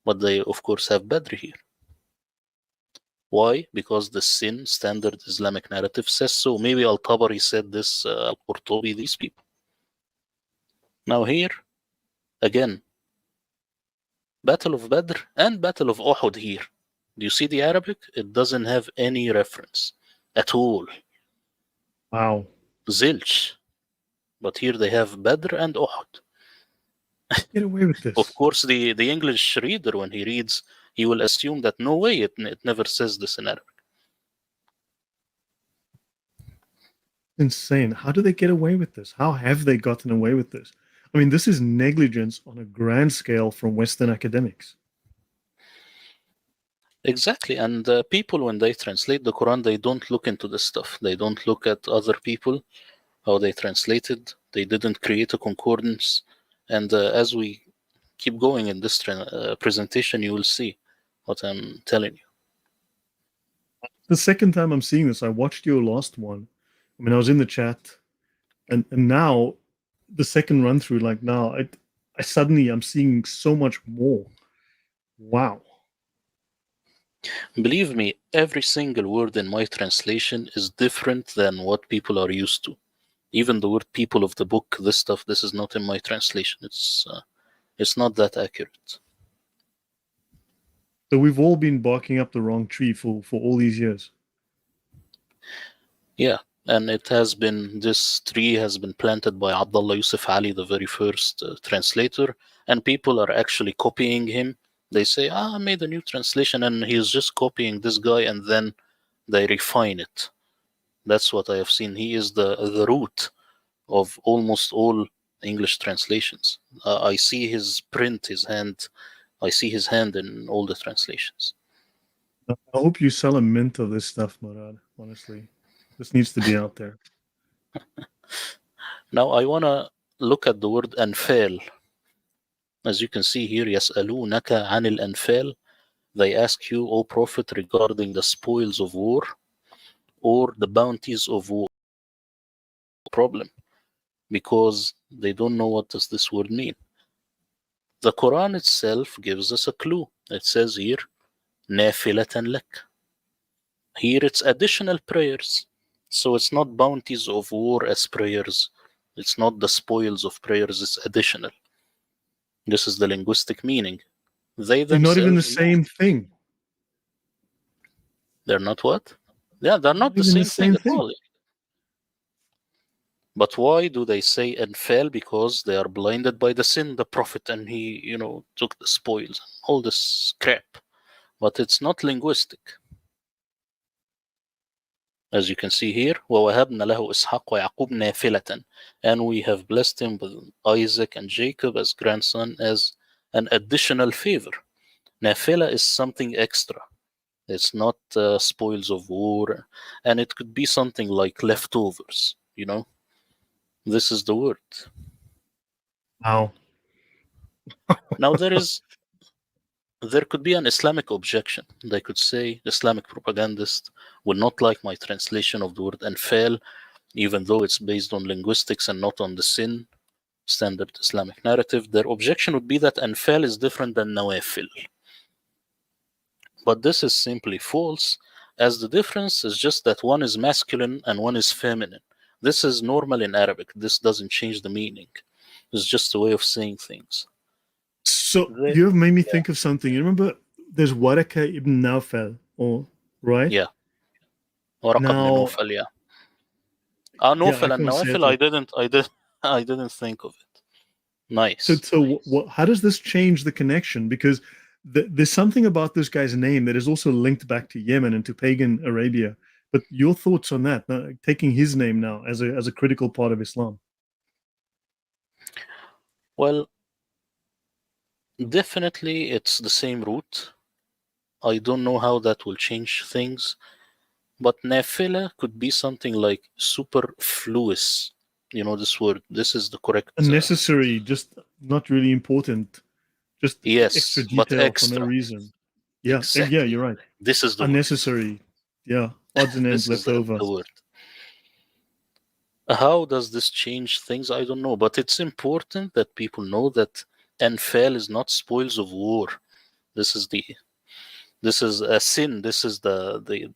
But they, of course, have Badr here. Why? Because the sin standard Islamic narrative says so. Maybe Al-Tabari said this, Al-Qurtubi, these people. Now here, again, Battle of Badr and Battle of Uhud here. Do you see the Arabic? It doesn't have any reference at all. Wow. Zilch. But here they have Badr and Uhud. Get away with Of this. course, the English reader, when he reads, he will assume that no way, it never says this in Arabic. Insane. How do they get away with this? How have they gotten away with this? I mean, this is negligence on a grand scale from Western academics. Exactly. And people, when they translate the Quran, they don't look into this stuff. They don't look at other people, how they translated. They didn't create a concordance. And as we keep going in this presentation, you will see what I'm telling you. The second time I'm seeing this, I watched your last one. I mean, I was in the chat, and now the second run through, like now, I suddenly I'm seeing so much more. Wow. Believe me, every single word in my translation is different than what people are used to. Even the word people of the book, this stuff, this is not in my translation. It's not that accurate. So we've all been barking up the wrong tree for all these years. Yeah, and this tree has been planted by Abdullah Yusuf Ali, the very first translator, and people are actually copying him. They say, I made a new translation, and he's just copying this guy, and then they refine it. That's what I have seen. He is the root of almost all English translations. I see his print, his hand. I see his hand in all the translations. I hope you sell a mint of this stuff, Murad. Honestly, this needs to be out there. Now I want to look at the word anfal. As you can see here, يَسْأَلُونَكَ عَنِ الْأَنْفَالِ. They ask you, O Prophet, regarding the spoils of war or the bounties of war. Problem, because they don't know what does this word mean. The Quran itself gives us a clue. It says here, نَافِلَةً لَكَ. Here it's additional prayers. So it's not bounties of war as prayers. It's not the spoils of prayers, it's additional. This is the linguistic meaning. They They're not even the themselves know. same thing. They're not what? Yeah, they're Not not the even the same thing same at thing. all. But why do they say and fell? Because they are blinded by the sin, the prophet, and he, took the spoils, all this crap. But it's not linguistic. As you can see here, وَوَهَبْنَا لَهُ إِسْحَاقَ وَيَعْقُوبَ نَافِلَةً. And we have blessed him with Isaac and Jacob as grandson as an additional favor. Nafila is something extra. It's not spoils of war. And it could be something like leftovers, This is the word. Wow. Now there is there could be an Islamic objection. They could say Islamic propagandists will not like my translation of the word anfal, even though it's based on linguistics and not on the sin standard Islamic narrative. Their objection would be that anfal is different than nawafil. But this is simply false, as the difference is just that one is masculine and one is feminine. This is normal in Arabic. This doesn't change the meaning. It's just a way of saying things. So They, you have made me yeah, think of something. You remember there's Waraka ibn Nawfal, or right? yeah. Waraq ibn Now, Nawfal, yeah. yeah, I Nawfal and can't say it Nawafil, right. I didn't think of it. So, Nice. how does this change the connection? Because there's something about this guy's name that is also linked back to Yemen and to pagan Arabia. But your thoughts on that, taking his name now as a critical part of Islam? Well, definitely it's the same root. I don't know how that will change things, but nafila could be something like superfluous. You know this word. This is the correct. Unnecessary, just not really important, just extra Yes, but detail for no extra. reason. Yeah, yeah, Exactly. you're right. This is the word. Unnecessary. Yeah, odds and ends This is left over. the word. How does this change things? I don't know, but it's important that people know that anfal is not spoils of war. This is the this is a sin. This is the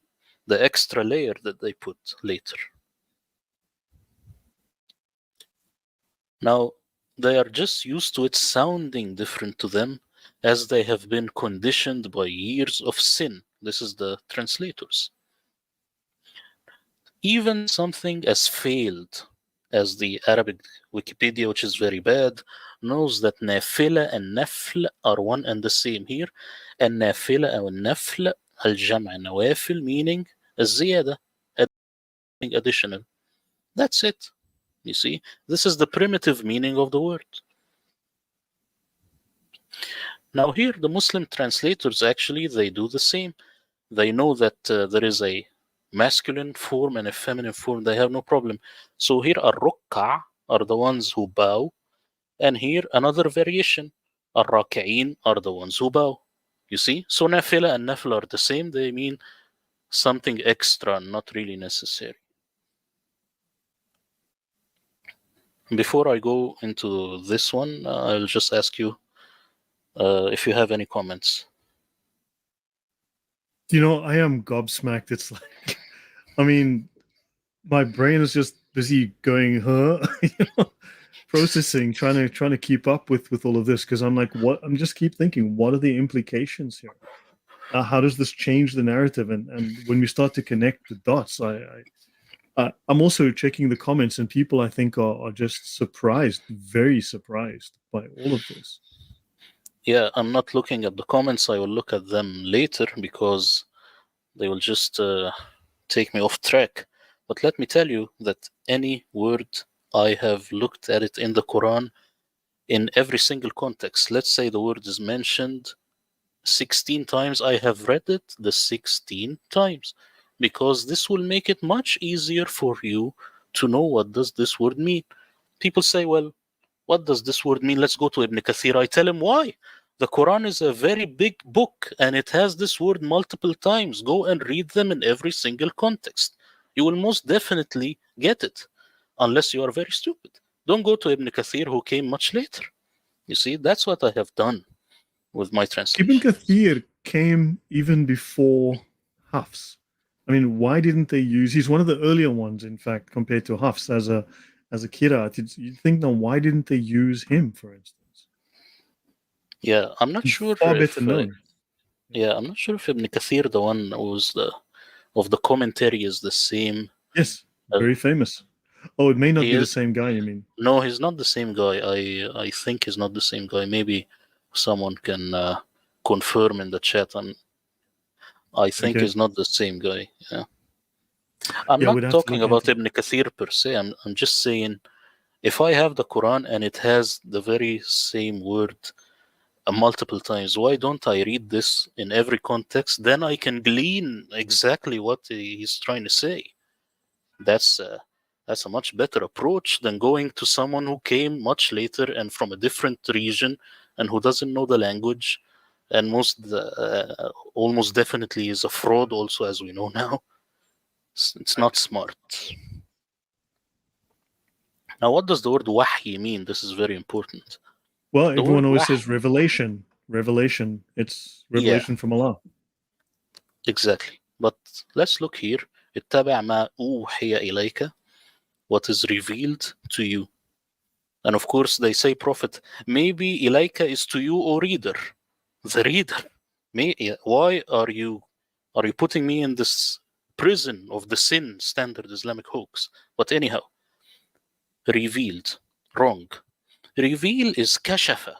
extra layer that they put later. Now they are just used to it sounding different to them, as they have been conditioned by years of sin. This is the translators. Even something as failed as the Arabic Wikipedia, which is very bad, knows that nafila and nafl are one and the same here. And nafila or nafl al-jam'a nawafil, meaning الزيادة, additional. That's it. You see, this is the primitive meaning of the word. Now here, the Muslim translators actually they do the same. They know that there is a masculine form and a feminine form. They have no problem. So here, ar-rukka are the ones who bow, and here another variation. Ar-raki'in are the ones who bow. You see, so nafila and nafil are the same. They mean something extra, not really necessary. Before I go into this one, I'll just ask you if you have any comments. I am gobsmacked. It's like, I mean, my brain is just busy going, huh? Processing, trying to keep up with all of this because I'm like, what? I'm just keep thinking, what are the implications here? How does this change the narrative? And when we start to connect the dots, I'm also checking the comments, and people I think are just surprised, very surprised by all of this. Yeah, I'm not looking at the comments. I will look at them later because they will just take me off track. But let me tell you that any word I have looked at it in the Quran in every single context. Let's say the word is mentioned 16 times. I have read it the 16 times because this will make it much easier for you to know what does this word mean. People say, well, what does this word mean? Let's go to Ibn Kathir. I tell him why. The Quran is a very big book and it has this word multiple times. Go and read them in every single context. You will most definitely get it, unless you are very stupid. Don't go to Ibn Kathir, who came much later. You see, that's what I have done with my Ibn translation. Kathir came even before Hafs. I mean, why didn't they use? He's one of the earlier ones, in fact, compared to Hafs as a Kirat. You'd think now, why didn't they use him, for instance? Yeah, I'm not He's sure far better if known. yeah, I'm not sure if Ibn Kathir, the one who was the of the commentary, is the same. Yes, As, very famous. Oh, it may not he be the is. same guy, you mean? No, he's not the same guy. I think he's not the same guy. Maybe someone can confirm in the chat. And I think Okay. he's not the same guy. Yeah. I'm Yeah, not we'd have to talking look about into it. Ibn Kathir per se. I'm just saying if I have the Quran and it has the very same word multiple times, why don't I read this in every context? Then I can glean exactly what he's trying to say. That's that's a much better approach than going to someone who came much later and from a different region and who doesn't know the language and almost definitely is a fraud also, as we know now. It's not smart. Now, what does the word wahy mean? This is very important. Well, The word everyone always wahy, says revelation. Revelation. It's yeah, revelation from Allah. exactly. But let's look here. اتبع ما أوحي إليك, what is revealed to you. And of course, they say, Prophet, maybe إليك is to you, O reader, the reader. Why are you putting me in this prison of the sin standard Islamic hoax? But anyhow, revealed, wrong. Reveal is kashafa,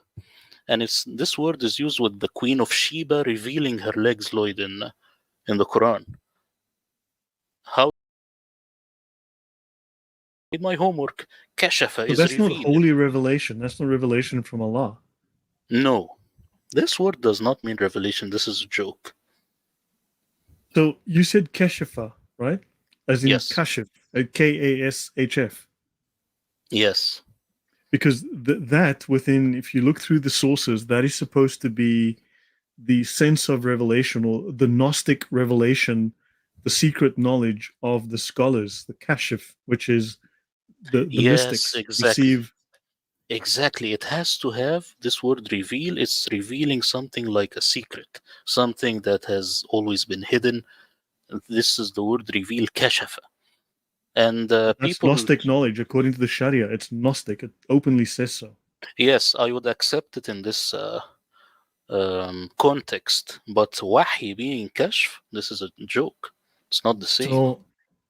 and this word is used with the Queen of Sheba revealing her legs, Lloyd, in the Quran. How did my homework? Kashafa So is that's not reveal. holy revelation. That's not revelation from Allah. No, this word does not mean revelation. This is a joke. So you said kashafa, right? As in Yes, kashif, Kashf. yes, Because that within, if you look through the sources, that is supposed to be the sense of revelation or the Gnostic revelation, the secret knowledge of the scholars, the kashif, which is the yes, mystics exactly. receive. Exactly. It has to have this word reveal. It's revealing something like a secret, something that has always been hidden. This is the word reveal, kashafa. And That's people, Gnostic knowledge according to the Sharia. It's Gnostic. It openly says so. yes, I would accept it in this context. But wahi being kashf, this is a joke. It's not the same. So,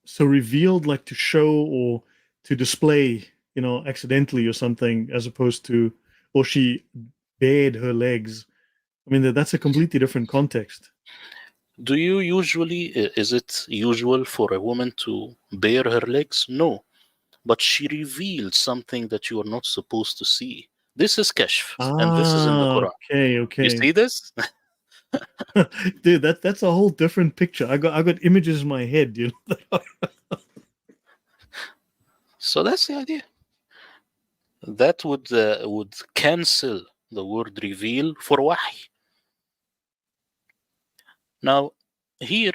so revealed like to show or to display, accidentally or something, as opposed to, or she bared her legs. I mean, that's a completely different context. Do you usually, is it usual for a woman to bare her legs? No. But she revealed something that you are not supposed to see. This is kashf, and this is in the Ah, Quran. okay, You okay. see this? Dude, that's a whole different picture. I got images in my head, So that's the idea. That would cancel the word reveal for wahy. Now, here,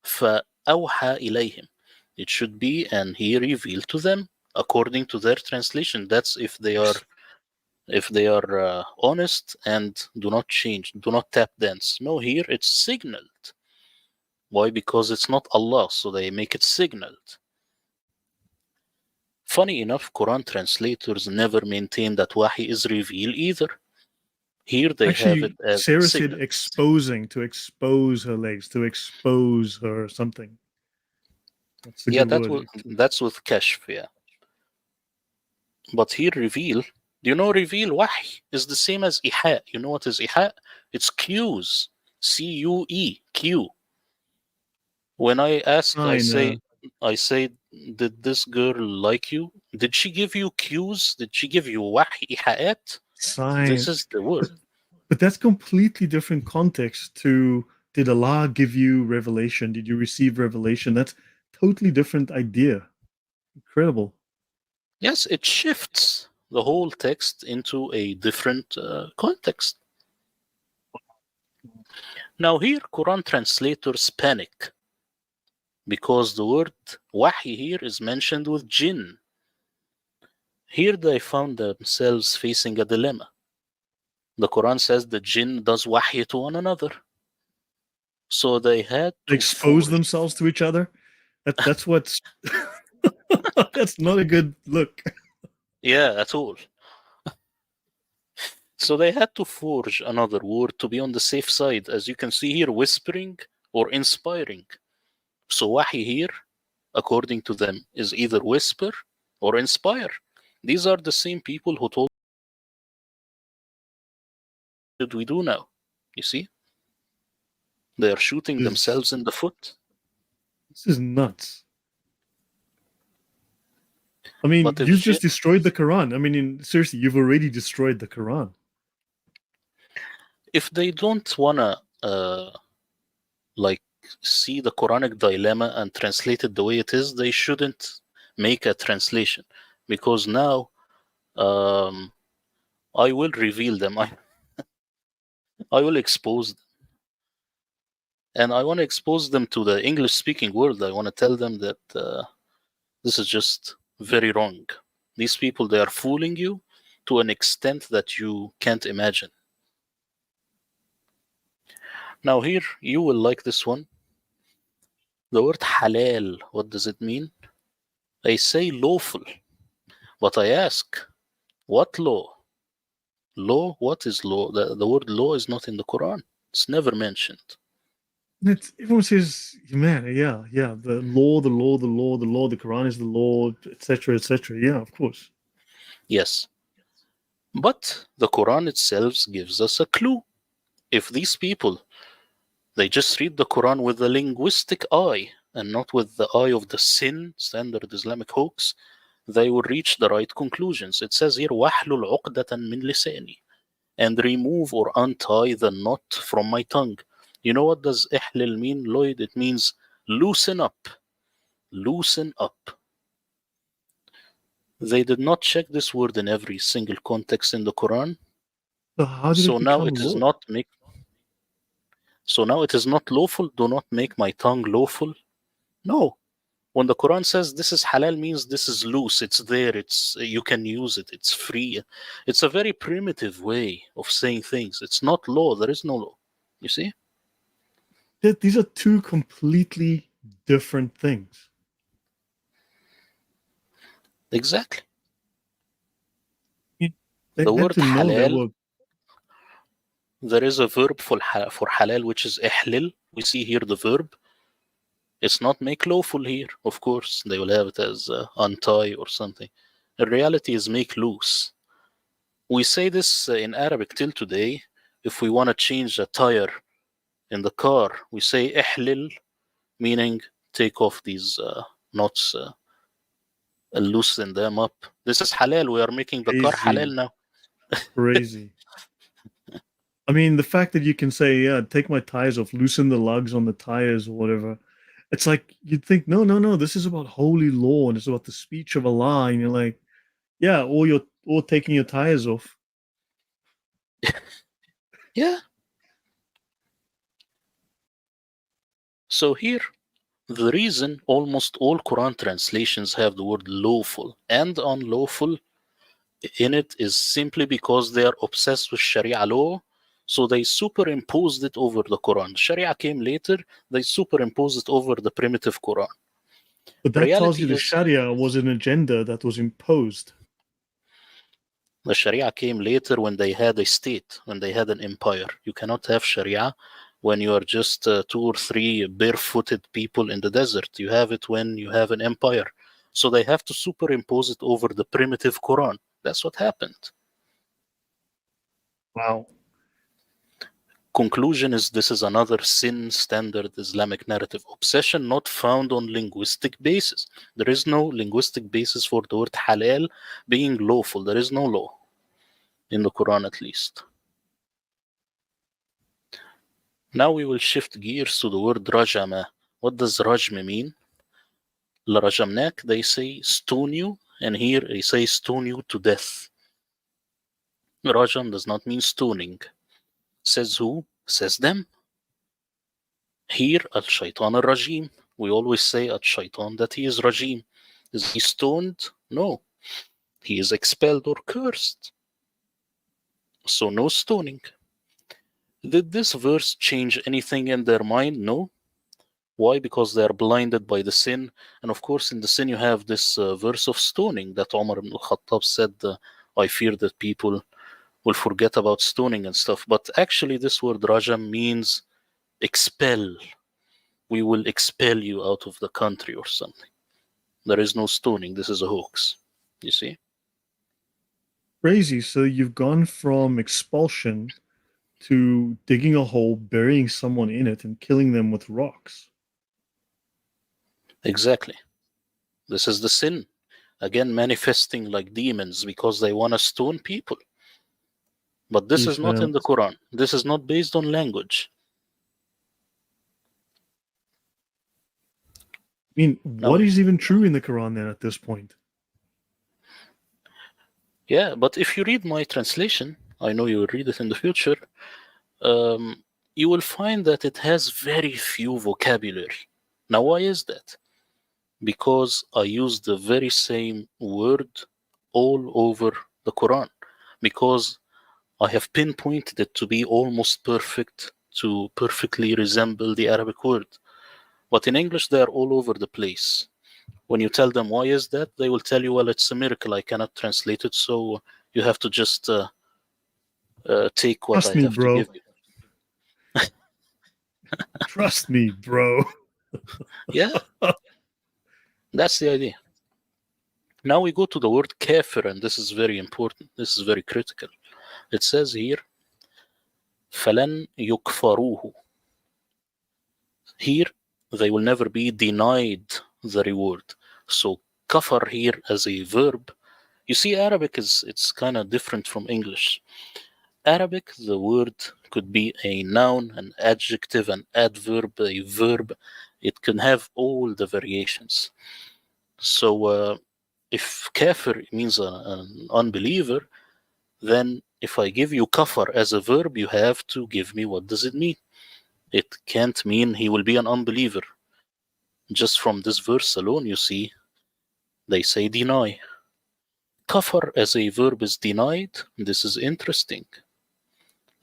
فأوحى إليهم. It should be, and he revealed to them according to their translation. That's if they are honest and do not change, do not tap dance. No, here it's signaled. Why? Because it's not Allah, so they make it signaled. Funny enough, Quran translators never maintain that Wahi is reveal either. Here they have it Actually, as Sarah said signals. exposing, to expose her legs, to expose her something. That's a Yeah, good word. that's with kashf, yeah. But here reveal, do you know reveal Wahi is the same as iha? You know what is iha? It's cues. C-U-E, Q. When I ask, I Sign, say, did this girl like you? Did she give you cues? Did she give you wahi, iha'at? This sign. is the word. But that's completely different context to, did Allah give you revelation? Did you receive revelation? That's totally different idea. Incredible. Yes, it shifts the whole text into a different context. Now here, Quran translators panic because the word wahi here is mentioned with jinn. Here they found themselves facing a dilemma. The Quran says the jinn does wahi to one another. So they had They to expose force. themselves to each other. That's what's that's not a good look. Yeah, at all. So they had to forge another word to be on the safe side. As you can see here, whispering or inspiring. So wahi here, according to them, is either whisper or inspire. These are the same people who told, what did we do now? You see? They are shooting This themselves in the foot. this is nuts. I mean, But you've just destroyed the Quran. I mean, seriously, you've already destroyed the Quran. if they don't wanna like see the Quranic dilemma and translate it the way it is, they shouldn't make a translation, because now I will reveal them. I will expose them. And I want to expose them to the English speaking world. I want to tell them that this is just very wrong. These people, they are fooling you to an extent that you can't imagine. Now, here, you will like this one. The word halal, what does it mean? I say lawful, but I ask, what law? Law? What is law? The word law is not in the Quran. It's never mentioned. Everyone says, man, yeah, the law, the law, the law, the law, the Quran is the law, etc., etc. Yeah, of course. Yes. But the Quran itself gives us a clue. If these people, they just read the Quran with the linguistic eye and not with the eye of the sin, standard Islamic hoax, they will reach the right conclusions. It says here, وَحْلُلْ عُقْدَةً مِّن لِسَانِي, and remove or untie the knot from my tongue. You know what does ihlil mean, Lloyd? It means loosen up. Loosen up. They did not check this word in every single context in the Quran. So how did So it now become it is law? not make so now it is not lawful. Do not make my tongue lawful. No. When the Quran says this is halal means this is loose, it's there, it's you can use it, it's free. It's a very primitive way of saying things. It's not law, there is no law. You see? These are two completely different things. Exactly. They The had word to know there halal, were. there is a verb for halal, which is ihlil. We see here the verb. It's not make lawful here, of course. They will have it as untie or something. The reality is make loose. We say this in Arabic till today. If we want to change a tire in the car, we say ihlil, meaning take off these knots and loosen them up. This is halal. We are making the car halal Crazy, now. crazy. I mean, the fact that you can say, yeah, take my tires off, loosen the lugs on the tires or whatever. It's like you'd think, no, no, no, this is about holy law and it's about the speech of Allah. And you're like, yeah, or taking your tires off. Yeah. So here, the reason almost all Quran translations have the word lawful and unlawful in it is simply because they are obsessed with Sharia law. So they superimposed it over the Quran. Sharia came later, they superimposed it over the primitive Quran. But that tells you Reality the is, Sharia was an agenda that was imposed. the Sharia came later when they had a state, when they had an empire. You cannot have Sharia when you are just two or three barefooted people in the desert. You have it when you have an empire. So they have to superimpose it over the primitive Quran. That's what happened. Wow. Conclusion is this is another sin standard Islamic narrative obsession not found on linguistic basis. There is no linguistic basis for the word halal being lawful. There is no law in the Quran, at least. Now we will shift gears to the word rajama. What does rajm mean? Rajamnak, they say stone you, and here they say stone you to death. Rajam does not mean stoning. Says who? Says them. Here, al-shaytan al-rajim. We always say al-shaytan that he is rajim. Is he stoned? No. He is expelled or cursed. So no stoning. Did this verse change anything in their mind? No. Why? Because they are blinded by the sin. And of course, in the sin, you have this verse of stoning that Umar ibn al-Khattab said, I fear that people will forget about stoning and stuff. But actually, this word rajam means expel. We will expel you out of the country or something. There is no stoning. This is a hoax. You see? Crazy. So you've gone from expulsion to digging a hole, burying someone in it, and killing them with rocks. Exactly. This is the sin. Again, manifesting like demons because they want to stone people. But this is Jeez, not man. in the Quran. This is not based on language. I mean, Now, what is even true in the Quran then at this point? yeah, but if you read my translation, I know you will read it in the future. um, you will find that it has very few vocabulary. Now, why is that? Because I use the very same word all over the Quran. Because I have pinpointed it to be almost perfect, to perfectly resemble the Arabic word. But in English, they are all over the place. When you tell them why is that, they will tell you, well, it's a miracle. I cannot translate it, so you have to just take what Trust I me, have to bro. give you. Trust me, bro. Yeah, that's the idea. Now we go to the word kafir, and this is very important. This is very critical. It says here, فَلَنْ يُكْفَرُوهُ. Here, they will never be denied the reward. So, kafar here as a verb. You see, Arabic it's kind of different from English. Arabic, the word could be a noun, an adjective, an adverb, a verb. It can have all the variations. So, if kafir means an unbeliever, then if I give you kafar as a verb, you have to give me what does it mean. It can't mean he will be an unbeliever. Just from this verse alone, you see, they say deny. Kafar as a verb is denied. This is interesting.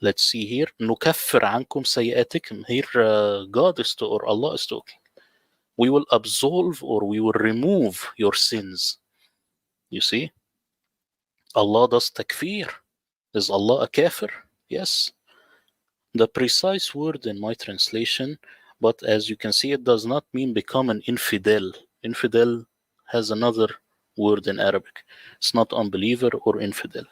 Let's see here. نكفر عنكم سيئاتكم. Here God is to, or Allah is talking. We will absolve or we will remove your sins. You see? Allah does takfir. Is Allah a kafir? Yes. The precise word in my translation, but as you can see, it does not mean become an infidel. Infidel has another word in Arabic. It's not unbeliever or infidel.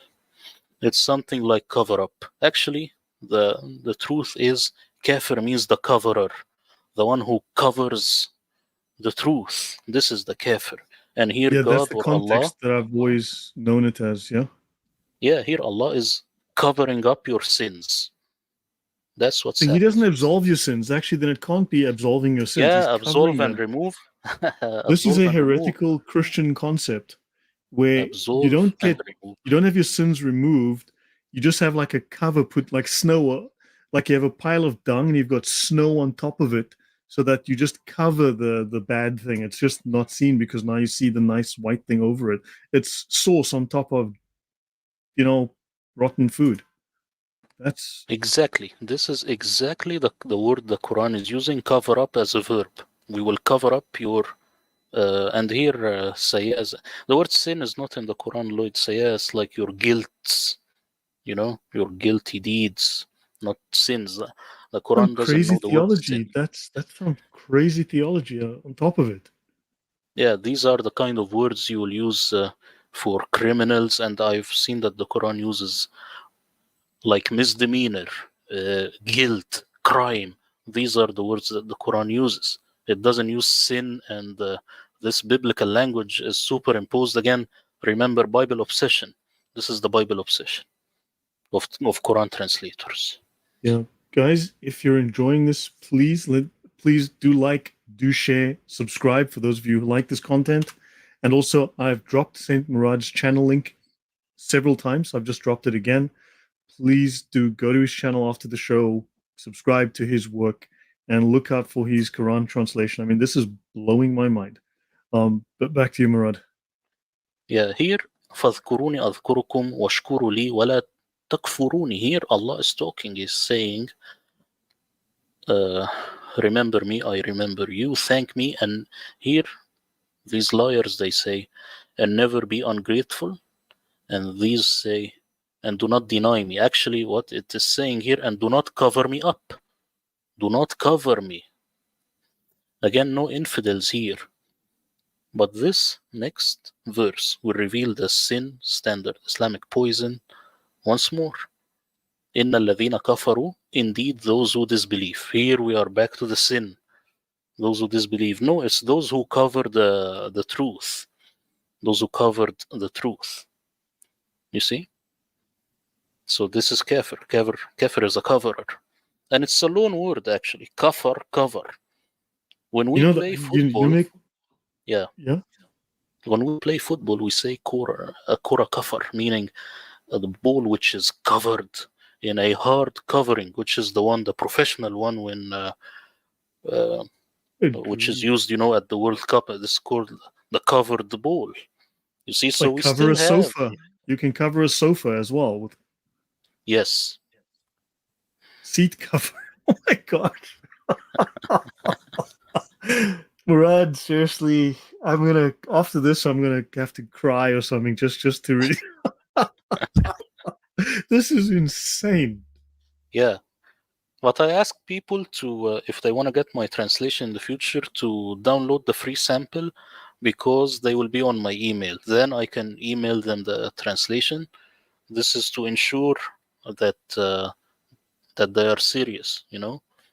It's something like cover up. Actually, the truth is kafir means the coverer, the one who covers the truth. This is the kafir. And here Yeah, that's God the or Allah, context that I've always known it as. Yeah. yeah, here Allah is covering up your sins. That's what's So he doesn't happening. absolve your sins. Actually, then it can't be absolving your sins. He's Yeah, absolve covering and them. remove. This is Absolve a and remove. heretical Christian concept where Absolve and remove. you don't have your sins removed. You just have like a cover put like snow, like you have a pile of dung and you've got snow on top of it, so that you just cover the bad thing. It's just not seen because now you see the nice white thing over it. It's sauce on top of, you know, rotten food. That's Exactly. This is exactly the word the Quran is using, cover up as a verb. We will cover up your and here sayas. The word sin is not in the Quran, Lloyd. Sayas like your guilts, your guilty deeds, not sins. The some Quran doesn't crazy know the word sin. theology. That's some crazy theology on top of it. Yeah, these are the kind of words you will use for criminals, and I've seen that the Quran uses like misdemeanor, guilt, crime. These are the words that the Quran uses. It doesn't use sin, and this biblical language is superimposed again. Remember, Bible obsession. This is the Bible obsession of Quran translators. Yeah, guys, if you're enjoying this, please do like, do share, subscribe for those of you who like this content. And also, I've dropped Saint Murad's channel link several times. I've just dropped it again. Please do go to his channel after the show, subscribe to his work, and look out for his Quran translation. I mean, this is blowing my mind. But back to you, Murad. Yeah, here, فَاذْكُرُونِي أَذْكُرُكُمْ وَاشْكُرُوا لِي وَلَا تَكْفُرُونِي. Here, Allah is talking, is saying, uh, remember me, I remember you, thank me. And here, these liars, they say, and never be ungrateful. And these say, and do not deny me. Actually, what it is saying here, and do not cover me up. Do not cover me. Again, no infidels here. But this next verse will reveal the sin standard, Islamic poison, once more. إِنَّ الَّذِينَ كَفَرُوا. Indeed, those who disbelieve. Here we are back to the sin. Those who disbelieve. No, it's those who cover the truth. Those who covered the truth. You see? So this is kafir. Kafir is a coverer. And it's a loan word actually. Kafar, cover. When You we know play that you football, make yeah. yeah. When we play football, we say kura kafar, meaning the ball which is covered. in a hard covering, which is the professional one, uh, which is Agreed. used, at the World Cup. This is called the covered ball. You see, It's so like we cover still a have, sofa. You can cover a sofa as well with yes, seat cover. Oh my god. Murad, seriously, after this I'm gonna have to cry or something just to really this is insane. yeah. But I ask people to, if they want to get my translation in the future, to download the free sample because they will be on my email. Then I can email them the translation. This is to ensure that they are serious.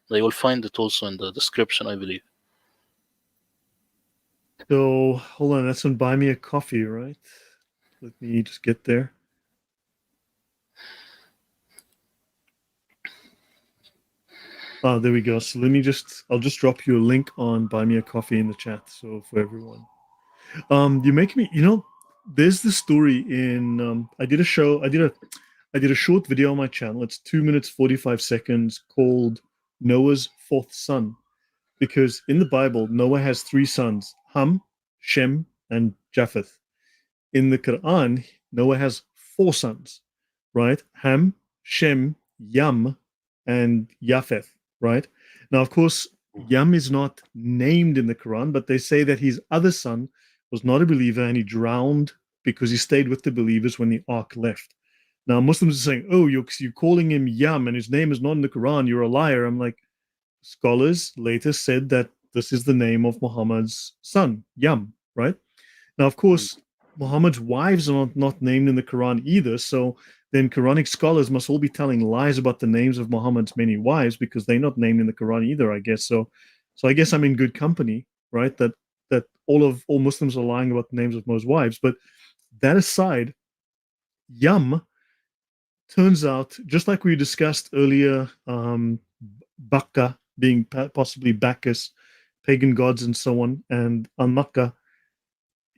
They will find it also in the description, I believe. So hold on, that's on Buy Me a Coffee, right? Let me just get there. Oh, there we go. So I'll just drop you a link on Buy Me a Coffee in the chat. So for everyone. You make me, there's this story in I did a short video on my channel. It's 2 minutes 45 seconds called Noah's Fourth Son. Because in the Bible, Noah has three sons, Ham, Shem, and Japheth. In the Quran, Noah has four sons, right? Ham, Shem, Yam, and Japheth, right? Now, of course, Yam is not named in the Quran, but they say that his other son was not a believer and he drowned because he stayed with the believers when the ark left. Now, Muslims are saying, oh, you're calling him Yam and his name is not in the Quran, you're a liar. I'm like, scholars later said that this is the name of Muhammad's son, Yam, right? Now, of course, Muhammad's wives are not named in the Quran either. So then Quranic scholars must all be telling lies about the names of Muhammad's many wives because they're not named in the Quran either, I guess. So I guess I'm in good company, right? That all Muslims are lying about the names of Muhammad's wives. But that aside, Yam turns out, just like we discussed earlier, Bakka being possibly Bacchus, pagan gods and so on, and Al-Makkah,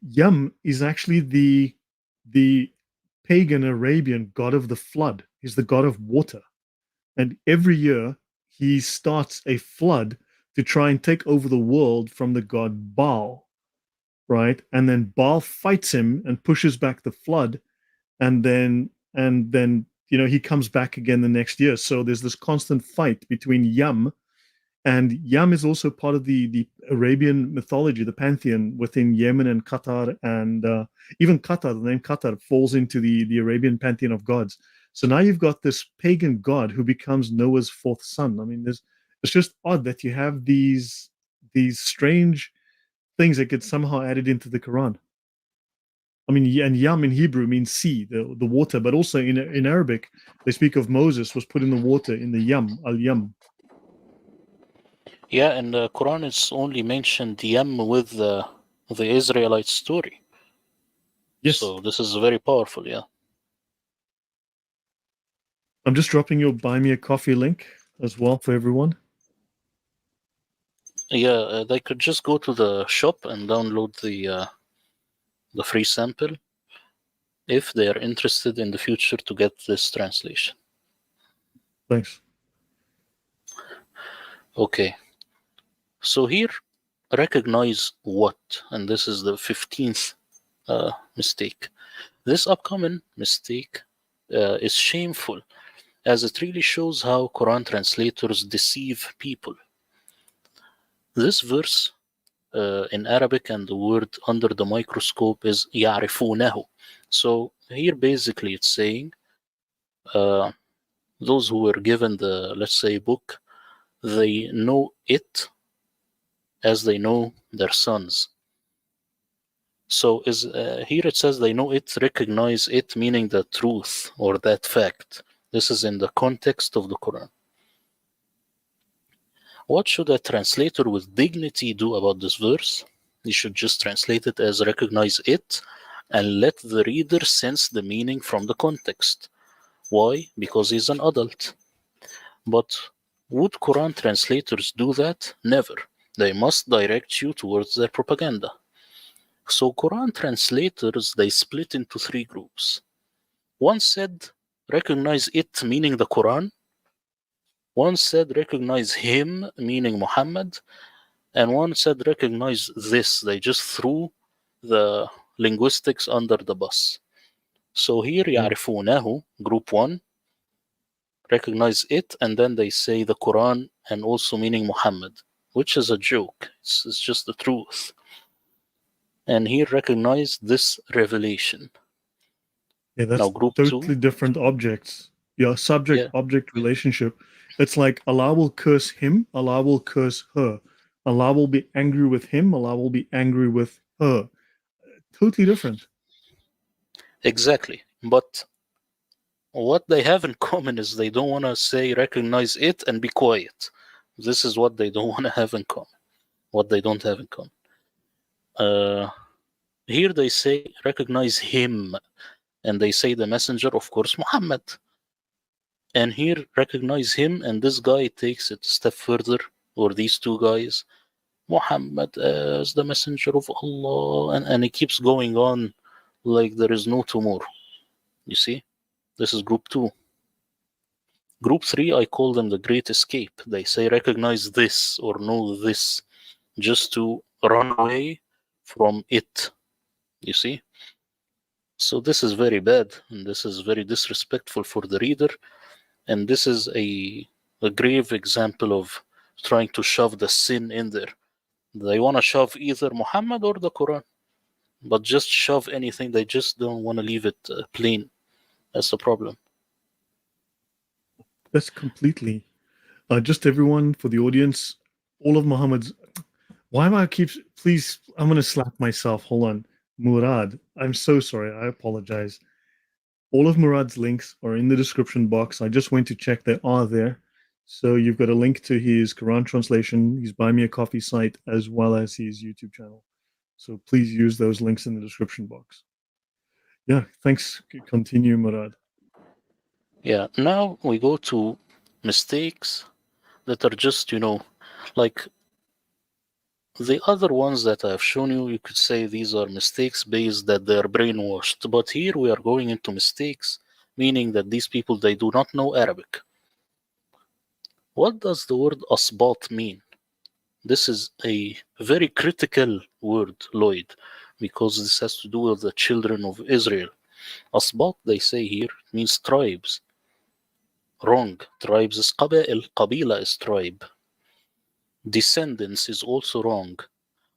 Yam is actually the pagan Arabian god of the flood. He's the god of water. And every year he starts a flood to try and take over the world from the god Baal, right? And then Baal fights him and pushes back the flood, and then he comes back again the next year. So there's this constant fight between Yam, and Yam is also part of the Arabian mythology, the pantheon within Yemen and Qatar, and even Qatar. The name Qatar falls into the Arabian pantheon of gods. So now you've got this pagan god who becomes Noah's fourth son. I mean, it's just odd that you have these strange things that get somehow added into the Quran. I mean, and Yam in Hebrew means sea, the water, but also in Arabic they speak of Moses was put in the water in the Yam, al Yam. Yeah, and the Quran is only mentioned Yam with the Israelite story. Yes, So this is very powerful, yeah. I'm just dropping your Buy Me a Coffee link as well for everyone. Yeah, they could just go to the shop and download the free sample if they are interested in the future to get this translation. Thanks. Okay. So here, recognize what, and this is the 15th mistake. This upcoming mistake is shameful, as it really shows how Quran translators deceive people. This verse in Arabic and the word under the microscope is يعرفونه. So here basically it's saying uh, those who were given the, let's say, book, they know it as they know their sons. So here it says they know it, recognize it, meaning the truth or that fact. This is in the context of the Quran. What should a translator with dignity do about this verse? He should just translate it as recognize it and let the reader sense the meaning from the context. Why? Because he's an adult. But would Quran translators do that? Never. They must direct you towards their propaganda. So Quran translators, they split into three groups. One said recognize it meaning the Quran. One said recognize him meaning Muhammad, and one said recognize this. They just threw the linguistics under the bus. So here Yeah. يعرفونه, group one, recognize it, and then they say the Quran and also meaning Muhammad, which is a joke. It's just the truth. And here recognize this revelation. Yeah, Now that's group two, totally different objects. Yeah, yeah, subject-object relationship. It's like Allah will curse him, Allah will curse her. Allah will be angry with him, Allah will be angry with her. Totally different. exactly. But what they have in common is they don't want to say recognize it and be quiet. This is what they don't want to have in common. What they don't have in common. Uh, Here they say recognize him, and they say the messenger, of course, Muhammad. And here recognize him, and this guy takes it a step further, or these two guys, Muhammad as the messenger of Allah, and he keeps going on like there is no tomorrow. You see, this is group two. Group three, I call them the great escape. They say recognize this or know this, just to run away from it. You see? So this is very bad, and this is very disrespectful for the reader, and this is a grave example of trying to shove the sin in there. They want to shove either Muhammad or the Quran, but just shove anything. They just don't want to leave it plain. That's the problem. That's completely. Just everyone for the audience, all of Muhammad's. Why am I keep? Please, I'm gonna slap myself. Hold on, Murad. I'm so sorry. I apologize. All of Murad's links are in the description box. I just went to check they are there. So you've got a link to his Quran translation, his Buy Me a Coffee site, as well as his YouTube channel. So please use those links in the description box. Yeah, thanks. Continue, Murad. Yeah, now we go to mistakes that are just, like the other ones that I've shown you, you could say these are mistakes based that they're brainwashed. But here we are going into mistakes, meaning that these people they do not know Arabic. What does the word asbat mean? This is a very critical word, Lloyd, because this has to do with the children of Israel. Asbat, they say here, means tribes. Wrong. Tribes is qaba'il. Qabila is tribe. Descendants is also wrong.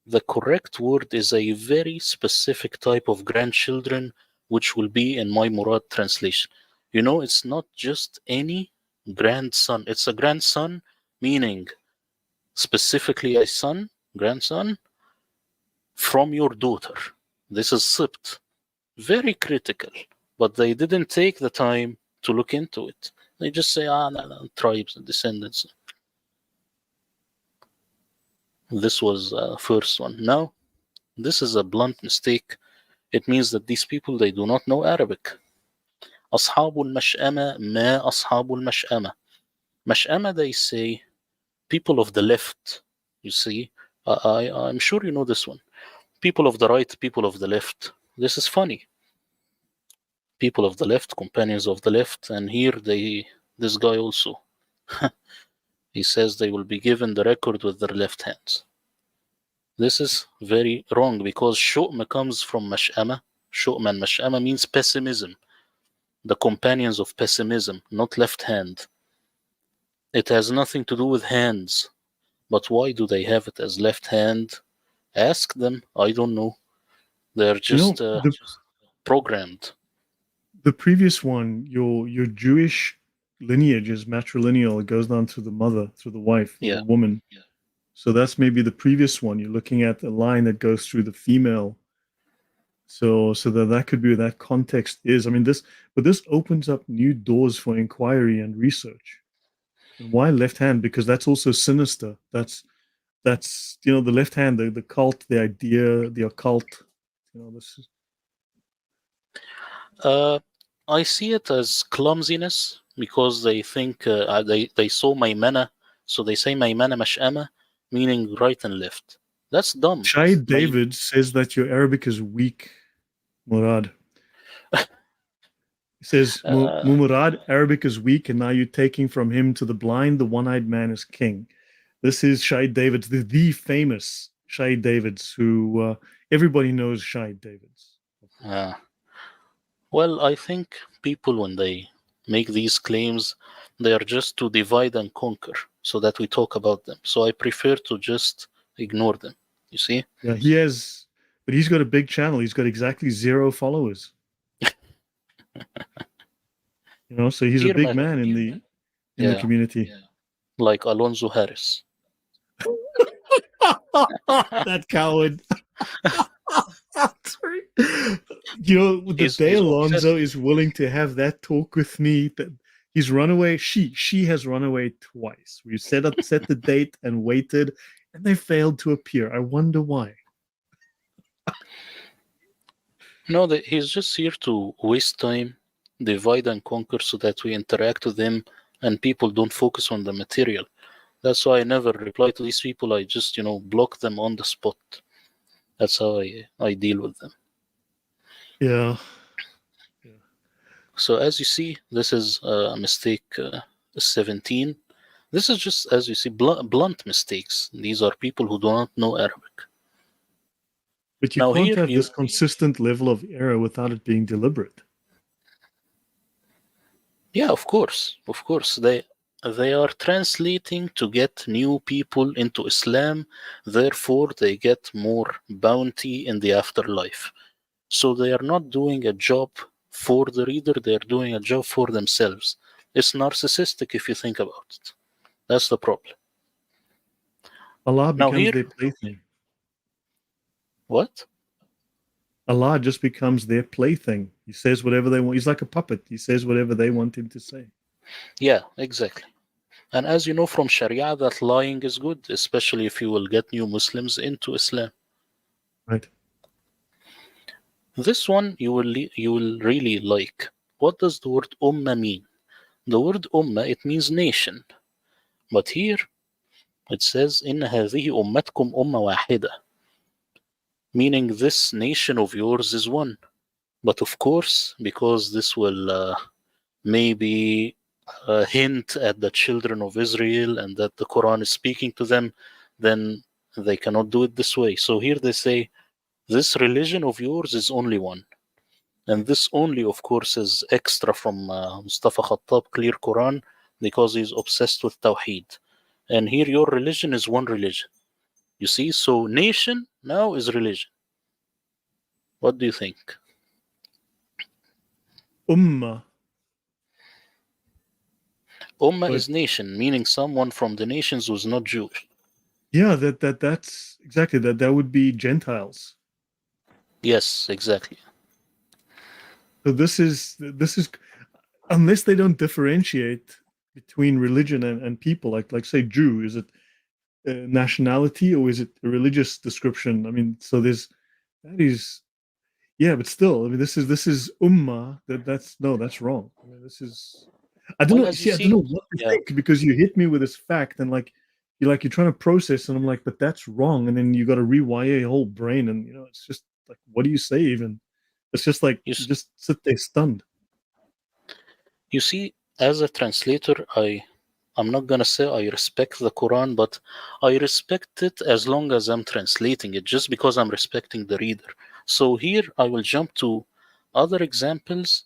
The correct word is a very specific type of grandchildren, which will be in my Murad translation. It's not just any grandson, it's a grandson, meaning specifically a son, grandson, from your daughter. This is sibt. Very critical. But they didn't take the time to look into it. They just say, no, no, tribes and descendants. This was first one. Now, this is a blunt mistake. It means that these people, they do not know Arabic. أصحاب المشأمة ما أصحاب المشأمة. مشأمة, they say, people of the left. You see, I'm sure you know this one. People of the right, people of the left. This is funny. People of the left, companions of the left, and here this guy also. He says they will be given the record with their left hands. This is very wrong because shu'ma comes from mash'ama. Shu'ma and mash'ama means pessimism. The companions of pessimism, not left hand. It has nothing to do with hands. But why do they have it as left hand? Ask them. I don't know. They're You know, just programmed. the previous one, your Jewish lineage is matrilineal. It goes down through the mother, through the wife, through the Yeah. woman. So that's maybe the previous one. You're looking at a line that goes through the female. So that could be where that context is. I mean, this opens up new doors for inquiry and research. And why left hand? Because that's also sinister. That's the left hand, the cult, the idea, the occult. This is I see it as clumsiness because they think they saw maymana, so they say maymana mash'ama, meaning right and left. That's dumb. Shahid May, David says that your Arabic is weak, Murad. He says, Uh, Murad, Arabic is weak, and now you're taking from him to the blind, the one-eyed man is king. This is Shahid Davids, the famous Shahid Davids, who everybody knows Shahid Davids, of course. uh, well, I think people, when they make these claims, they are just to divide and conquer so that we talk about them. So I prefer to just ignore them. You see? Yeah, but he's got a big channel. He's got exactly 0 followers. So he's a Here, big man in the yeah, community. like Alonso Harris. That coward. Sorry. The day He's obsessed. Alonso is willing to have that talk with me, that he's run away. She has run away twice. We set the date and waited, and they failed to appear. I wonder why. No, he's just here to waste time, divide and conquer so that we interact with them and people don't focus on the material. That's why I never reply to these people. I just, block them on the spot. That's how I deal with them. Yeah. So as you see, this is a mistake 17. This is just, as you see, blunt mistakes. These are people who do not know Arabic. But you Now can't here, have this consistent level of error without it being deliberate. yeah, of course. They are translating to get new people into Islam, therefore they get more bounty in the afterlife. So they are not doing a job for the reader, they are doing a job for themselves. It's narcissistic if you think about it. That's the problem. Allah Now becomes here, their plaything. what? Allah just becomes their plaything. He says whatever they want. He's like a puppet. He says whatever they want him to say. Yeah, exactly. And as you know from Sharia, that lying is good, especially if you will get new Muslims into Islam. Right. This one you will really like. What does the word ummah mean? The word ummah, it means nation. But here it says إن هذه أمتكم أمة واحدة, meaning this nation of yours is one. But of course, because this will maybe hint at the children of Israel and that the Quran is speaking to them, then they cannot do it this way. So here they say, this religion of yours is only one. And this only, of course, is extra from Mustafa Khattab, Clear Quran, because he's obsessed with Tawheed. And here your religion is one religion. You see, so nation now is religion. What do you think? Ummah. Ummah But is nation, meaning someone from the nations who's not Jewish. yeah, that's exactly that. That would be Gentiles. Yes, exactly. So this is unless they don't differentiate between religion and people, like say Jew, is it nationality or is it a religious description? I mean, so that is yeah, but still, I mean, this is ummah. That's wrong. I mean, this is I don't Well, know. as you See, I don't know see, what to yeah, think because you hit me with this fact and you're trying to process and I'm like, but that's wrong. And then you got to rewire your whole brain and it's just like, what do you say even? It's just like you you just sit there stunned. you see, as a translator, I'm not gonna say I respect the Quran, but I respect it as long as I'm translating it, just because I'm respecting the reader. So here I will jump to other examples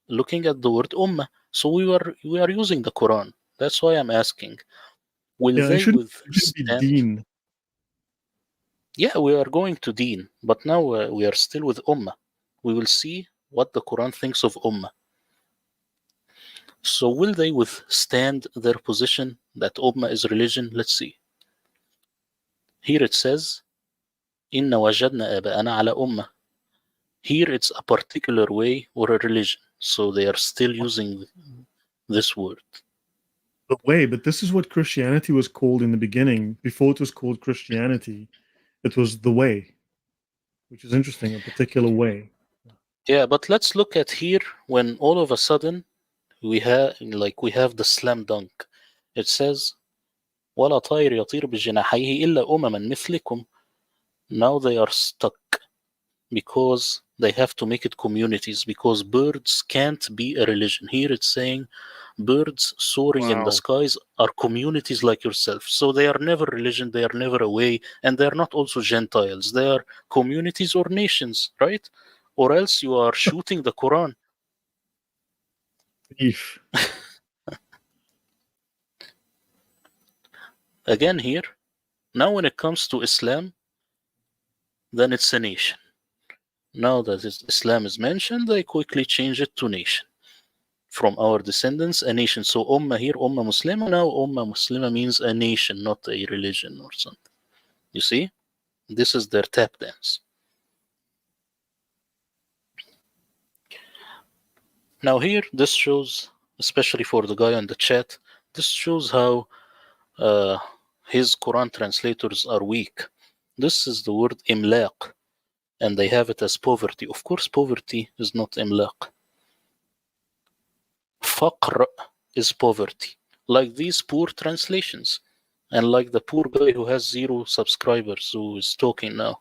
looking at the word ummah. So we are using the Quran. That's why I'm asking, will Yeah, they it should be withstand? Dean. Yeah, we are going to Deen, but now we are still with ummah. We will see what the Quran thinks of ummah. So will they withstand their position that ummah is religion? Let's see. Here it says, إن وجدنا آباءنا على أمة. Here it's a particular way or a religion. So they are still using this word. The way, but this is what Christianity was called in the beginning. Before it was called Christianity, it was the way, which is interesting, a particular way. Yeah, but let's look at here when all of a sudden we have the slam dunk. It says, ولا طائر يطير بجناحيه إلا أمما مثلكم. Now they are stuck. because they have to make it communities, because birds can't be a religion. Here it's saying birds soaring in the Wow. skies are communities like yourself. So they are never religion, they are never away, and they are not also Gentiles. They are communities or nations, right? Or else you are shooting the Quran. Beef. Again, here, now when it comes to Islam, then it's a nation. Now that Islam is mentioned, they quickly change it to nation. From our descendants, a nation. So Ummah here, Ummah Muslima. Now Ummah Muslima means a nation, not a religion or something. You see? This is their tap dance. Now here, this shows, especially for the guy on the chat, this shows how uh, his Quran translators are weak. This is the word imlaq, and they have it as poverty. Of course, poverty is not imlaq. Faqr is poverty, like these poor translations, and like the poor guy who has 0 subscribers who is talking now.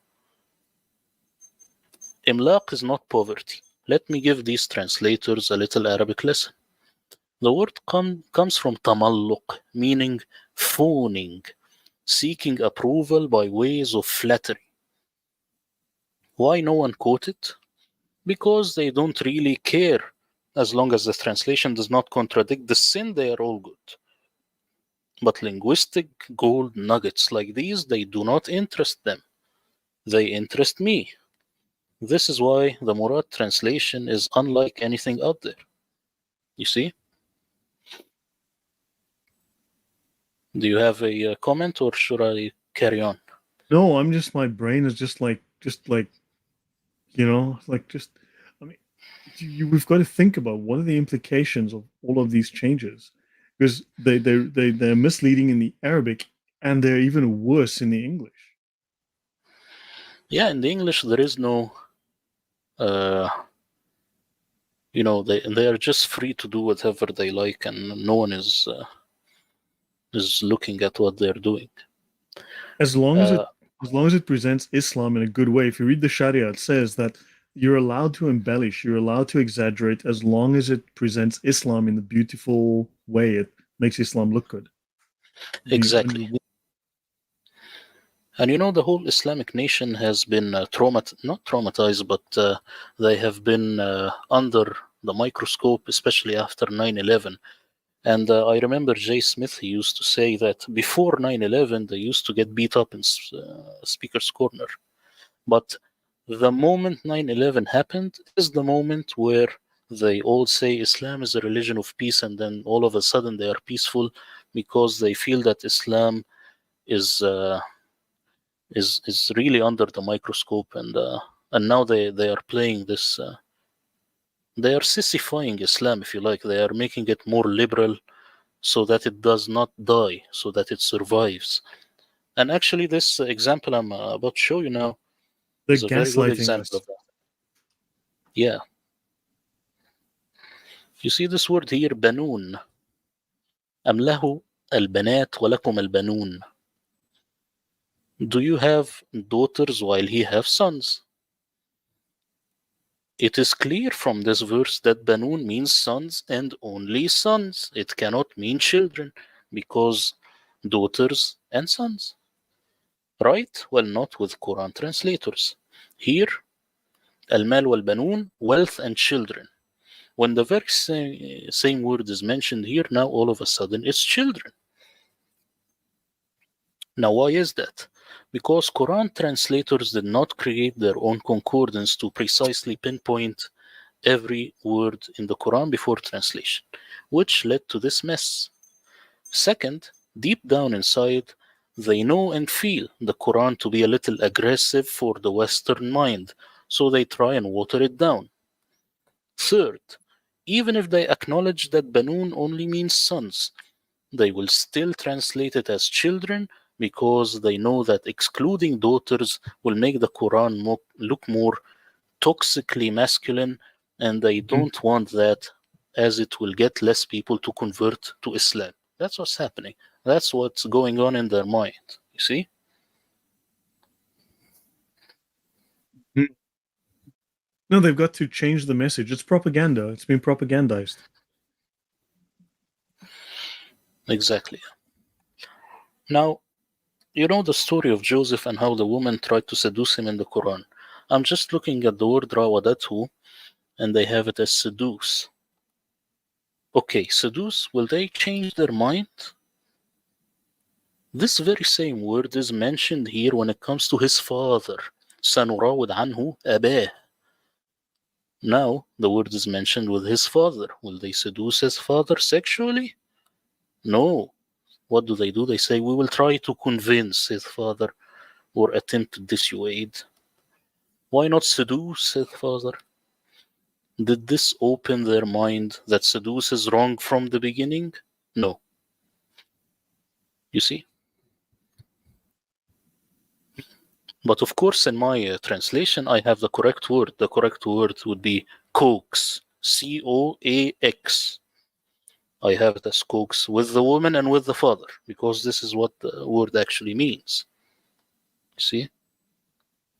Imlaq is not poverty. Let me give these translators a little Arabic lesson. The word comes from tamalluq, meaning fawning, seeking approval by ways of flattery. Why no one quote it? Because they don't really care. As long as the translation does not contradict the sin, they are all good. But linguistic gold nuggets like these, they do not interest them. They interest me. This is why the Murad translation is unlike anything out there. You see? Do you have a comment or should I carry on? No, I'm just, my brain is just like, just, I mean, we've got to think about what are the implications of all of these changes, because they're misleading in the Arabic, and they're even worse in the English. Yeah, in the English there is no, uh, they are just free to do whatever they like, and no one is looking at what they're doing. As long as Uh, it presents Islam in a good way. If you read the Sharia, it says that you're allowed to embellish, you're allowed to exaggerate, as long as it presents Islam in the beautiful way. It makes Islam look good. exactly. And the whole Islamic nation has been not traumatized, but they have been under the microscope, especially after 9/11. And I remember Jay Smith, he used to say that before 9/11, they used to get beat up in Speaker's Corner. But the moment 9/11 happened is the moment where they all say Islam is a religion of peace, and then all of a sudden they are peaceful because they feel that Islam is uh, is really under the microscope, and now they are playing this. They are sissifying Islam, if you like. They are making it more liberal so that it does not die, so that it survives. And actually, this example I'm about to show you now They're is a very good gaslighting example us. of that. Yeah. You see this word here, بنون. أم له البنات ولكم البنون. Do you have daughters while he have sons? It is clear from this verse that Banun means sons and only sons. It cannot mean children because daughters and sons. Right? Well, not with Quran translators. Here, Al-Mal wal-Banun, wealth and children. When the very same word is mentioned here, now all of a sudden it's children. Now, why is that? Because Quran translators did not create their own concordance to precisely pinpoint every word in the Quran before translation, which led to this mess. Second, deep down inside, they know and feel the Quran to be a little aggressive for the Western mind, so they try and water it down. Third, even if they acknowledge that Banun only means sons, they will still translate it as children because they know that excluding daughters will make the Quran look more toxically masculine, and they Mhm. don't want that, as it will get less people to convert to Islam. That's what's happening. That's what's going on in their mind. You see? Mhm. No, they've got to change the message. It's propaganda. It's been propagandized. Exactly. Now, you know the story of Joseph and how the woman tried to seduce him in the Quran. I'm just looking at the word rawadatu, and they have it as seduce. Okay, seduce, will they change their mind? This very same word is mentioned here when it comes to his father. سنراود عنه أباه. Now, the word is mentioned with his father. Will they seduce his father sexually? No. What do? They say, we will try to convince his father or attempt to dissuade. Why not seduce his father? Did this open their mind that seduce is wrong from the beginning? No. You see? But of course, in my translation, I have the correct word. The correct word would be coax. Coax. I have it as coax with the woman and with the father, because this is what the word actually means. You see?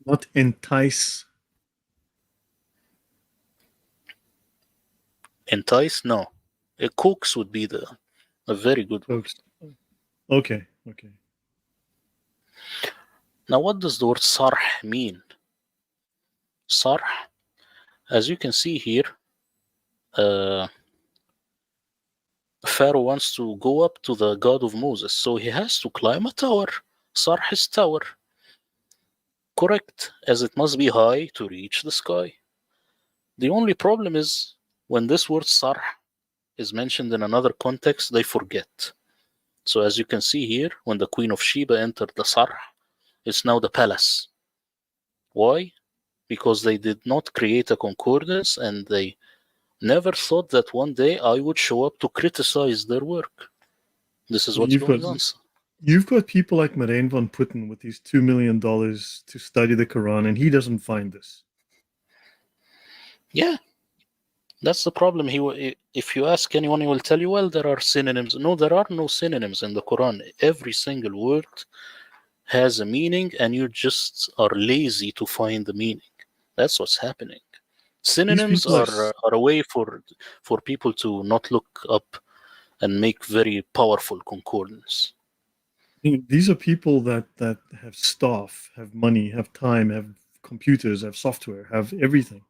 Not entice. Entice? No. A coax would be a very good word. Folks. Okay. Okay. Now, what does the word sarh mean? Sarh, as you can see here, Pharaoh wants to go up to the God of Moses, so he has to climb a tower. Sarh is tower. Correct, as it must be high to reach the sky. The only problem is when this word sarh is mentioned in another context, they forget. So as you can see here, when the Queen of Sheba entered the sarh, it's now the palace. Why? Because they did not create a concordance and they never thought that one day I would show up to criticize their work. This is what's You've got going on. you've got people like Murad van Putten with these $2 million to study the Quran, and he doesn't find this. Yeah, that's the problem. If you ask anyone, he will tell you, well, there are synonyms. No, there are no synonyms in the Quran. Every single word has a meaning, and you just are lazy to find the meaning. That's what's happening. These Synonyms people are are a way for people to not look up and make very powerful concordance. these are people that have staff, have money, have time, have computers, have software, have everything,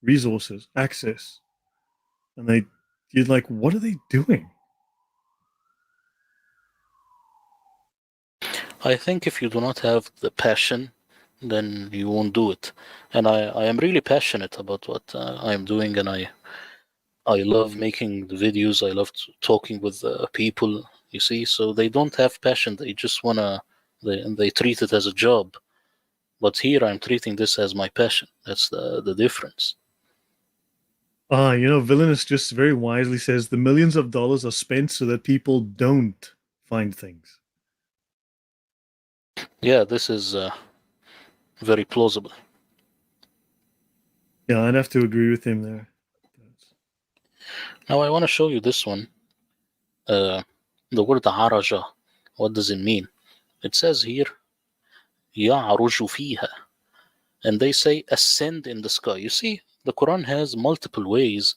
resources, access, and you're like, what are they doing? I think if you do not have the passion, then you won't do it. And I am really passionate about what I am doing, and I love making the videos. I love talking with people. You see, so they don't have passion. They just wanna they treat it as a job. But here I'm treating this as my passion. That's the difference. Villainous just very wisely says the millions of dollars are spent so that people don't find things. Yeah, this is very plausible. Yeah, I'd have to agree with him there. Now I want to show you this one. The word araja. What does it mean? It says here يعرج فيها, and they say ascend in the sky. You see, the Quran has multiple ways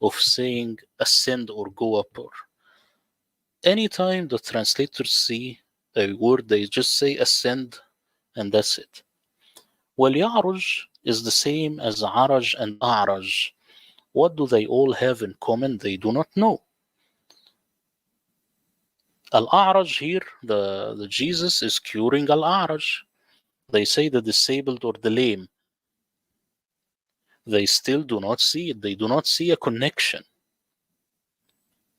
of saying ascend or go up. Or anytime the translators see a word, they just say ascend, and that's it. Well, يعرج is the same as araj and a'raj. What do they all have in common? They do not know. Al-a'raj here, the Jesus is curing al-a'raj. They say the disabled or the lame. They still do not see it. They do not see a connection.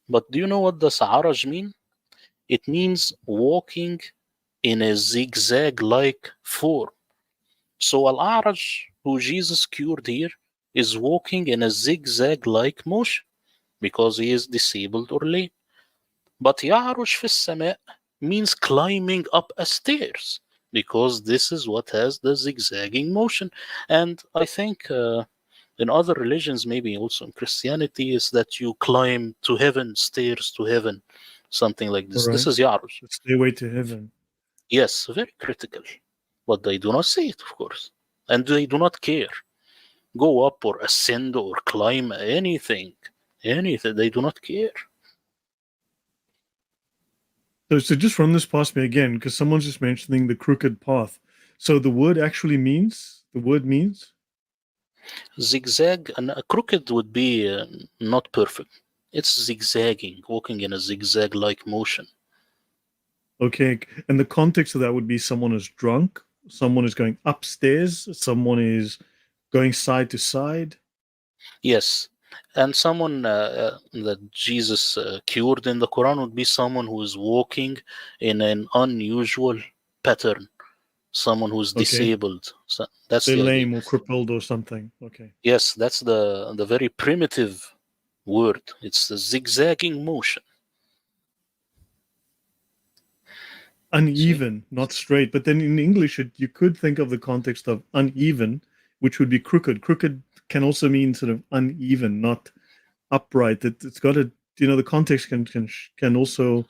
But do you know what does araj mean? It means walking in a zigzag-like form. So Al-A'raj, who Jesus cured here, is walking in a zigzag-like motion because he is disabled or lame. But يعرج في السماء means climbing up a stairs because this is what has the zigzagging motion. And I think in other religions, maybe also in Christianity, is that you climb to heaven, stairs to heaven, something like All this. This right. is يعرج. The stairway to heaven. Yes, very critical. But they do not see it, of course. And they do not care. go up or ascend or climb anything. Anything. They do not care. So just run this past me again, because someone's just mentioning the crooked path. So the word means? Zigzag, and a crooked would be not perfect. It's zigzagging, walking in a zigzag like motion. Okay. And the context of that would be someone is drunk, someone is going upstairs, someone is going side to side. Yes. And someone that Jesus cured in the Quran would be someone who is walking in an unusual pattern, someone who's Okay. disabled. So that's They're the idea. lame or crippled or something. Okay. Yes, that's the very primitive word. It's the zigzagging motion. See? Uneven, not straight. But then in English, you could think of the context of uneven, which would be crooked. Crooked can also mean sort of uneven, not upright. It's got a, the context can also,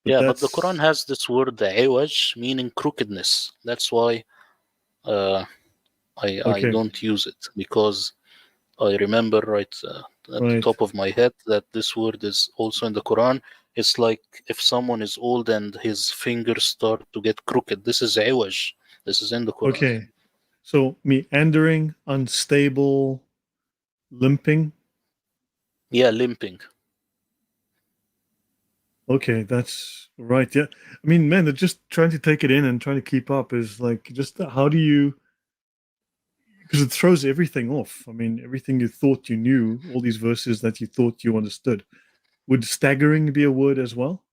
but Yeah, but the Quran that's has this word iwaj, meaning crookedness. That's why uh, I okay. don't use it, because I remember right at the Right. top of my head that this word is also in the Quran. It's like if someone is old and his fingers start to get crooked. This is iwaj. This is in the Quran. Okay. So meandering, unstable, limping. Yeah, limping. Okay, that's right. Yeah. I mean, man, they're just trying to take it in and trying to keep up is like just how do you, because it throws everything off. I mean, everything you thought you knew, all these verses that you thought you understood. Would staggering be a word as well?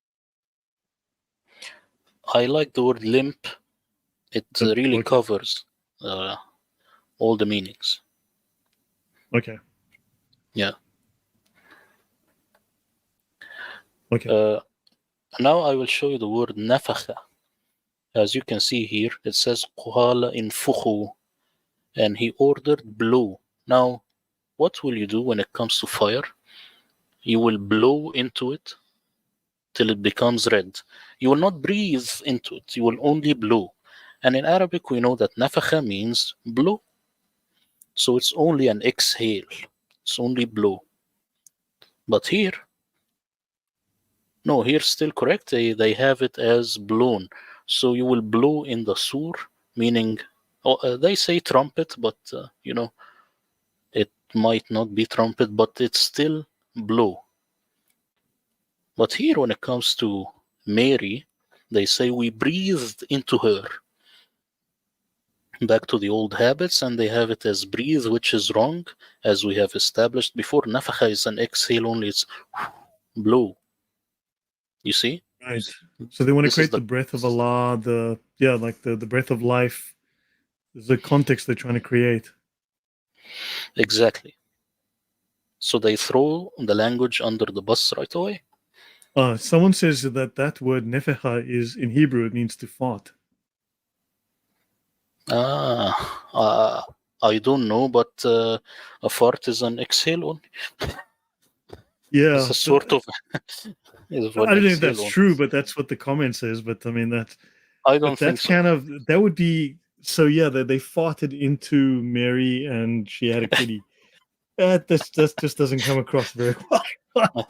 I like the word limp. It really Okay. covers uh, all the meanings. Okay. Yeah. Okay. Uh, Now I will show you the word nafakha. As you can see here, it says قال انفخوا, and he ordered blow. Now, what will you do when it comes to fire? You will blow into it till it becomes red. You will not breathe into it. You will only blow. And in Arabic, we know that nafakha means blow. So it's only an exhale. It's only blow. But here, no, here's still correct. They have it as blown. So you will blow in the sur, meaning, they say trumpet, but it might not be trumpet, but it's still blow. But here, when it comes to Mary, they say we breathed into her. Back to the old habits, and they have it as breathe, which is wrong, as we have established before. Nafakha is an exhale only, it's blow. You see? Right. So they want to This is create the the breath of Allah, like the breath of life. There's a context they're trying to create. exactly. So they throw the language under the bus right away. Someone says that word nefeha is in Hebrew, it means to fart. Ah, I don't know, but a fart is an exhale only. It's Yeah, a sort of is I an don't know if exhale that's only. true, but that's what the comment says. But I mean I but don't think that's so. kind of that would be so. Yeah, they farted into Mary, and she had a kitty. That just doesn't come across very well.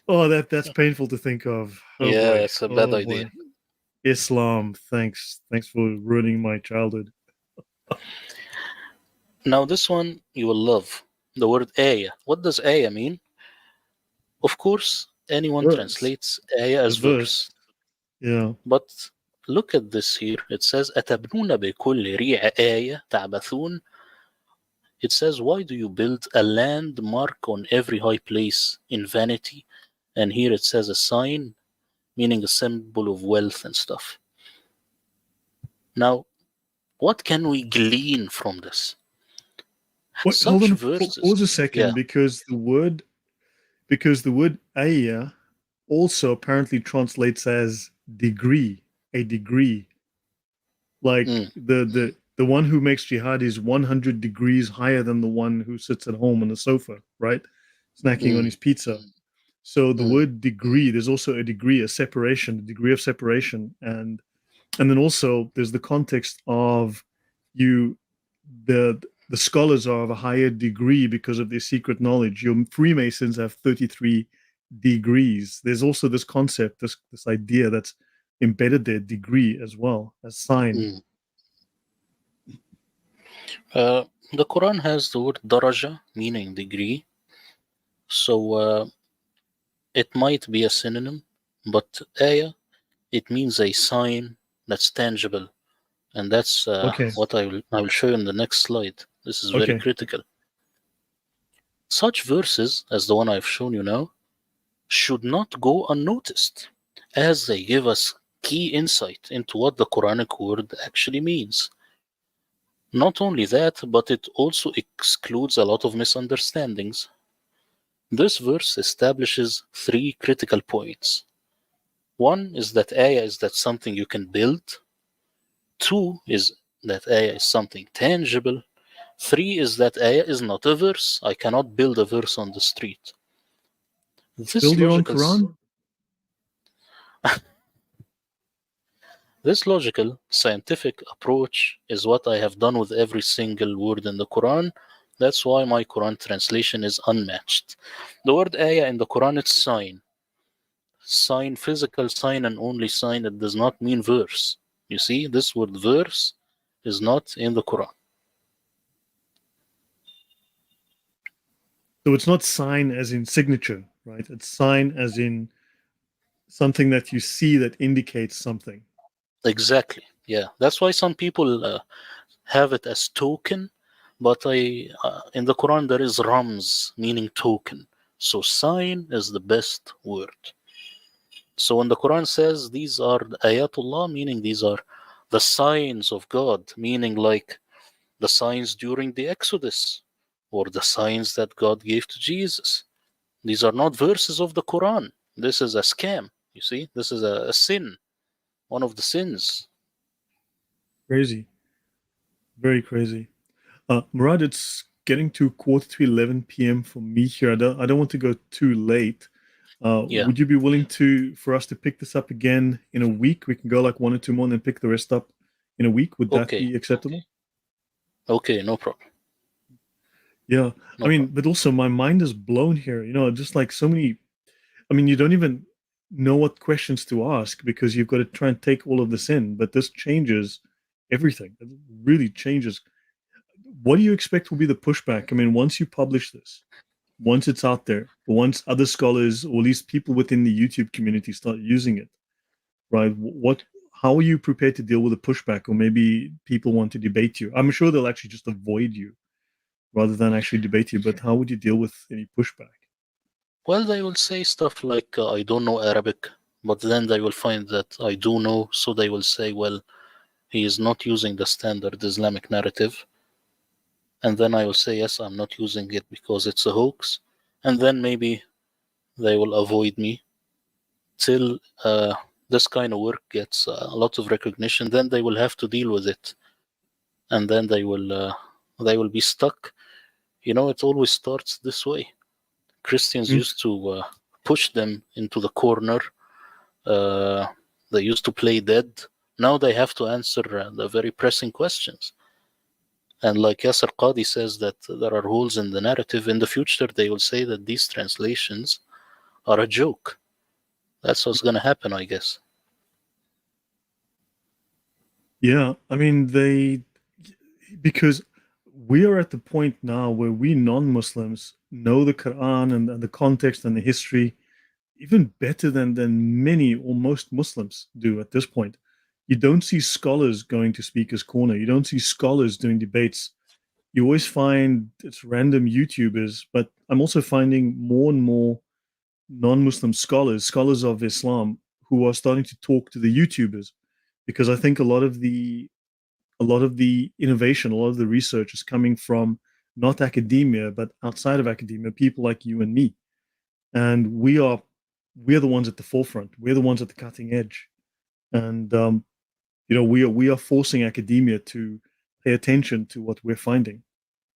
Oh, that's painful to think of. Oh Yeah, boy, it's a bad oh idea. boy. Islam, thanks for ruining my childhood. Now this one you will love. The word ayah. What does ayah mean? Of course, anyone Verse, translates ayah the as verse. verse. Yeah. But look at this here. It says أتبنون بكل ريع آية تعبثون. It says, why do you build a landmark on every high place in vanity? And here it says a sign, meaning a symbol of wealth and stuff. Now, what can we glean from this? Wait, hold Such on. verses. Pause a Yeah. second, because the word ayah also apparently translates as degree, a degree. Like Mm, the one who makes jihad is 100 degrees higher than the one who sits at home on the sofa, right? Snacking on mm, his pizza. So the mm, word degree, there's also a degree, a separation, a degree of separation, and then also there's the context of you the scholars are of a higher degree because of their secret knowledge. Your Freemasons have 33 degrees. There's also this concept, this idea that's embedded their degree as well as sign. Mm. The Quran has the word daraja, meaning degree. So it might be a synonym, but ayah, it means a sign that's tangible. And that's Okay, what I will show you in the next slide. This is very okay. critical. Such verses as the one I've shown you now should not go unnoticed, as they give us key insight into what the Quranic word actually means. Not only that, but it also excludes a lot of misunderstandings. This verse establishes three critical points. One is that ayah is that something you can build. Two is that ayah is something tangible. Three is that ayah is not a verse. I cannot build a verse on the street. This Build your own logical Quran. This logical, scientific approach is what I have done with every single word in the Quran. That's why my Quran translation is unmatched. The word ayah in the Quran is sign. Sign, physical sign, and only sign. It does not mean verse. You see, this word verse is not in the Quran. So it's not sign as in signature, right? It's sign as in something that you see that indicates something. Exactly. Yeah. That's why some people have it as token, but in the Quran there is rams, meaning token. So sign is the best word. So when the Quran says these are ayatullah, meaning these are the signs of God, meaning like the signs during the Exodus or the signs that God gave to Jesus. These are not verses of the Quran. This is a scam. You see, this is a sin, one of the sins. Crazy, very crazy. Murad, it's getting to quarter to 11 p.m. for me here. I don't want to go too late. Yeah. Would you be willing to for us to pick this up again in a week? We can go like one or two more and then pick the rest up in a week. Would that Okay. be acceptable? Okay. No problem. Yeah. I No mean, problem. but also my mind is blown here. Just like so many. I mean, you don't even know what questions to ask because you've got to try and take all of this in. But this changes everything. It really changes. What do you expect will be the pushback? I mean, once you publish this, once it's out there, once other scholars or at least people within the YouTube community start using it, right? How are you prepared to deal with the pushback? Or maybe people want to debate you. I'm sure they'll actually just avoid you rather than actually debate you. But how would you deal with any pushback? Well, they will say stuff like, I don't know Arabic, but then they will find that I do know, so they will say, well, he is not using the standard Islamic narrative. And then I will say, yes, I'm not using it because it's a hoax. And then maybe they will avoid me till this kind of work gets a lot of recognition. Then they will have to deal with it, and then they will be stuck. It always starts this way. Christians Mm. used to push them into the corner. Uh, they used to play dead. Now they have to answer the very pressing questions. And like Yasser Qadi says that there are holes in the narrative. In the future, they will say that these translations are a joke. That's what's going to happen, I guess. Yeah, I mean because we are at the point now where we non-Muslims know the Quran and the context and the history even better than many or most Muslims do at this point. You don't see scholars going to Speaker's Corner. You don't see scholars doing debates. You always find it's random YouTubers, but I'm also finding more and more non-Muslim scholars, scholars of Islam, who are starting to talk to the YouTubers, because I think a lot of the innovation, a lot of the research is coming from not academia, but outside of academia, people like you and me. And we are the ones at the forefront. We're the ones at the cutting edge. And we are forcing academia to pay attention to what we're finding.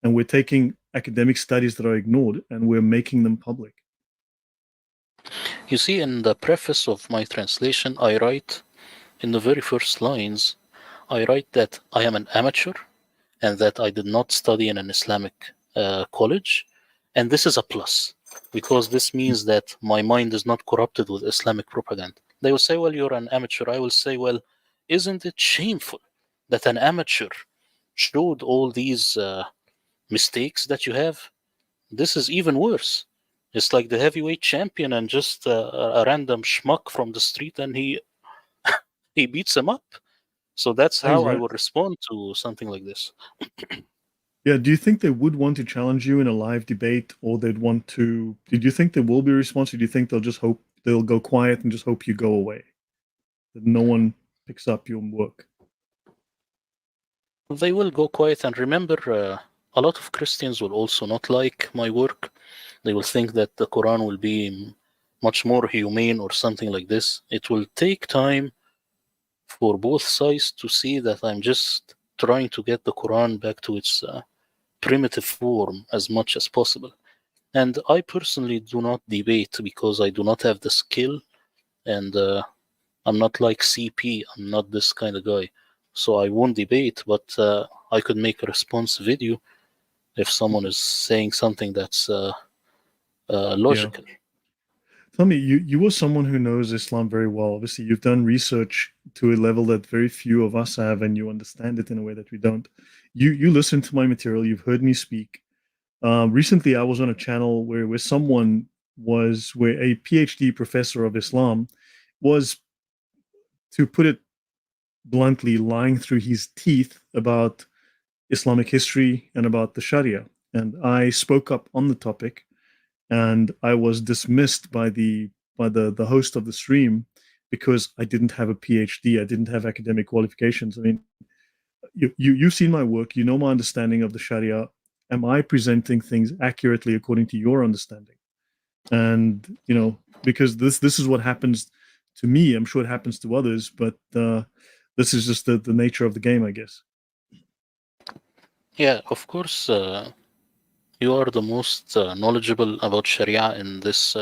And we're taking academic studies that are ignored and we're making them public. You see, in the preface of my translation, I write in the very first lines, I write that I am an amateur and that I did not study in an Islamic college. And this is a plus, because this means that my mind is not corrupted with Islamic propaganda. They will say, well, you're an amateur. I will say, well, isn't it shameful that an amateur showed all these mistakes that you have? This is even worse. It's like the heavyweight champion and just a random schmuck from the street, and he beats him up. So that's how I Exactly. would respond to something like this. Yeah. Do you think they would want to challenge you in a live debate, or they'd want to? Did you think there will be a response, or do you think they'll just hope they'll go quiet and just hope you go away, that no one picks up your work? They will go quiet, and remember, a lot of Christians will also not like my work. They will think that the Quran will be much more humane or something like this. It will take time for both sides to see that I'm just trying to get the Quran back to its primitive form as much as possible. And I personally do not debate because I do not have the skill, and I'm not like CP. I'm not this kind of guy. So I won't debate, but I could make a response video if someone is saying something that's Yeah. logical. Tell me, you were someone who knows Islam very well. Obviously, you've done research to a level that very few of us have, and you understand it in a way that we don't. You listen to my material. You've heard me speak. Recently, I was on a channel where someone was where a PhD professor of Islam was, to put it bluntly, lying through his teeth about Islamic history and about the Sharia. And I spoke up on the topic, and I was dismissed by the host of the stream because I didn't have a PhD. I didn't have academic qualifications. I mean, you've seen my work. You know my understanding of the Sharia. Am I presenting things accurately according to your understanding? And because this is what happens to me. I'm sure it happens to others, but this is just the nature of the game, I guess. Yeah, of course, you are the most knowledgeable about Sharia in this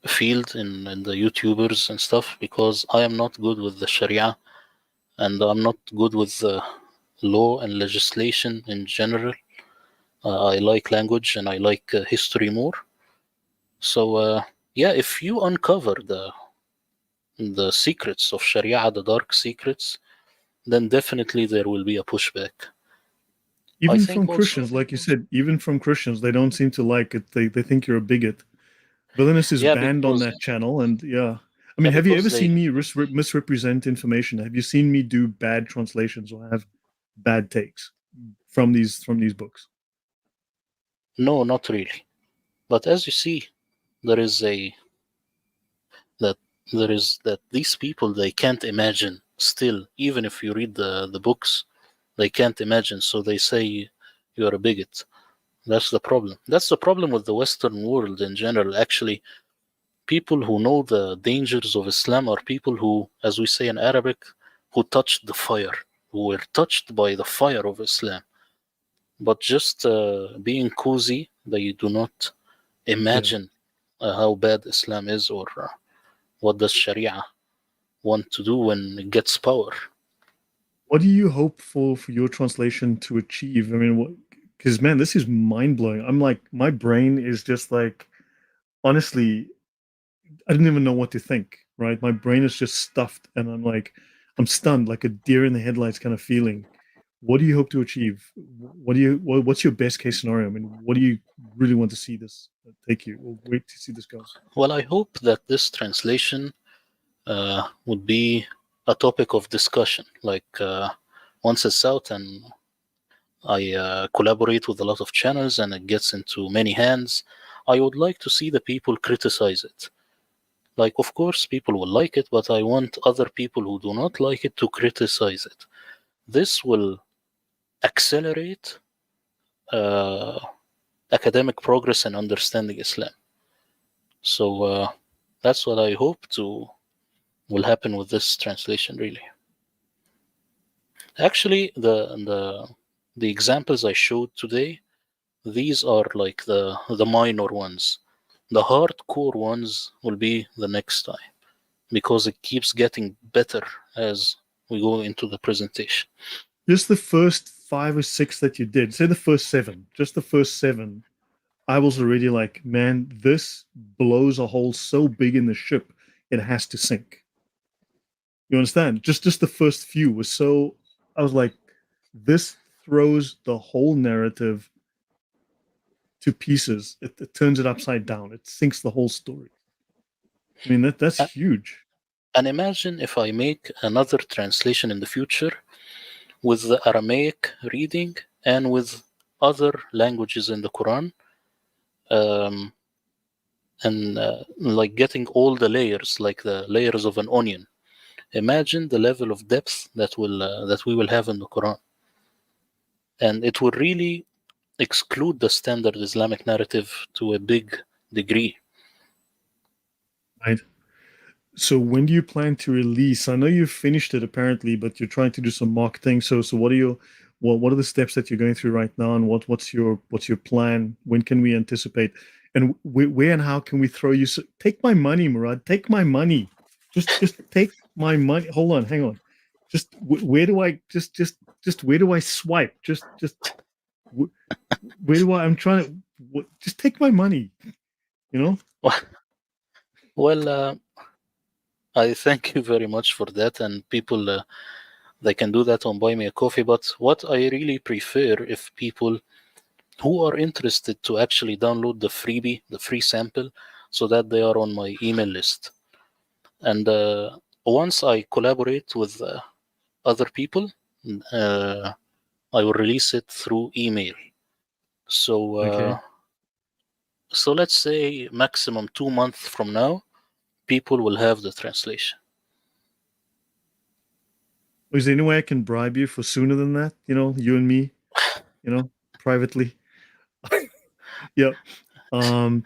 field, in the YouTubers and stuff, because I am not good with the Sharia, and I'm not good with law and legislation in general. I like language and I like history more. So yeah, if you uncover the secrets of Sharia, the dark secrets, then definitely there will be a pushback. I Even from think also, Christians, like you said, even from Christians, they don't seem to like it. They think you're a bigot. Villainous is yeah, banned on because that channel, and yeah. I yeah, mean, have you ever because seen they me misrepresent information? Have you seen me do bad translations or have bad takes from these books? no, not really. But as you see, there is a that there is that these people, they can't imagine still, even if you read the books, they can't imagine. So they say you're a bigot. That's the problem. That's the problem with the Western world in general. Actually, people who know the dangers of Islam are people who, as we say in Arabic, who touched the fire, who were touched by the fire of Islam. But just being cozy, they do not Yeah. imagine how bad Islam is, or what does Sharia want to do when it gets power. What do you hope for your translation to achieve? I mean, what? Because man, this is mind blowing. I'm like, my brain is just like, honestly, I didn't even know what to think. Right, my brain is just stuffed, and I'm like, I'm stunned, like a deer in the headlights kind of feeling. What do you hope to achieve? What's your best case scenario? I mean, what do you really want to see this take you, or wait to see this go? Well, I hope that this translation would be a topic of discussion. Like once it's out and I collaborate with a lot of channels and it gets into many hands, I would like to see the people criticize it. Like, of course, people will like it, but I want other people who do not like it to criticize it. This will accelerate uh, academic progress and understanding Islam. So that's what I hope to will happen with this translation. Really, actually, the examples I showed today, these are like the minor ones. The hardcore ones will be the next time, because it keeps getting better as we go into the presentation. Just the first five or six that you did, say the first seven, just the first seven, I was already like, man, this blows a hole so big in the ship, it has to sink. You understand? Just the first few was so. I was like, this throws the whole narrative to pieces. It turns it upside down. It sinks the whole story. I mean, that's A- huge. And imagine if I make another translation in the future with the Aramaic reading and with other languages in the Quran, um, and like getting all the layers, like the layers of an onion. Imagine the level of depth that we will have in the Quran, and it will really exclude the standard Islamic narrative to a big degree. Right. So when do you plan to release? I know you've finished it apparently, but you're trying to do some marketing. So what are your what are the steps that you're going through right now, and what's your plan? When can we anticipate? And where and how can we throw you? So, take my money, Murad. Take my money. Just take my money. Hold on, hang on. Just where do I just where do I swipe? Wh- where do I? I'm trying to just take my money. You know? Well, I thank you very much for that, and people they can do that on Buy Me a Coffee. But what I really prefer, if people who are interested to actually download the freebie, the free sample, so that they are on my email list. And once I collaborate with other people, uh, I will release it through email. So, Okay. so let's say maximum 2 months from now, people will have the translation. Is there any way I can bribe you for sooner than that? You know, you and me, privately. Yeah. Um,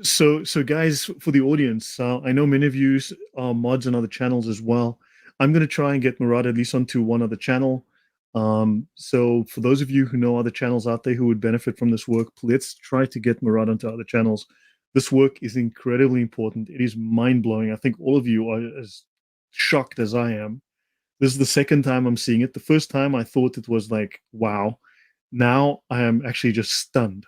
so guys, for the audience, I know many of you are mods on other channels as well. I'm going to try and get Murad at least onto one other channel. So for those of you who know other channels out there who would benefit from this work, let's try to get Murad onto other channels. This work is incredibly important. It is mind blowing. I think all of you are as shocked as I am. This is the second time I'm seeing it. The first time I thought it was like, wow. Now I am actually just stunned.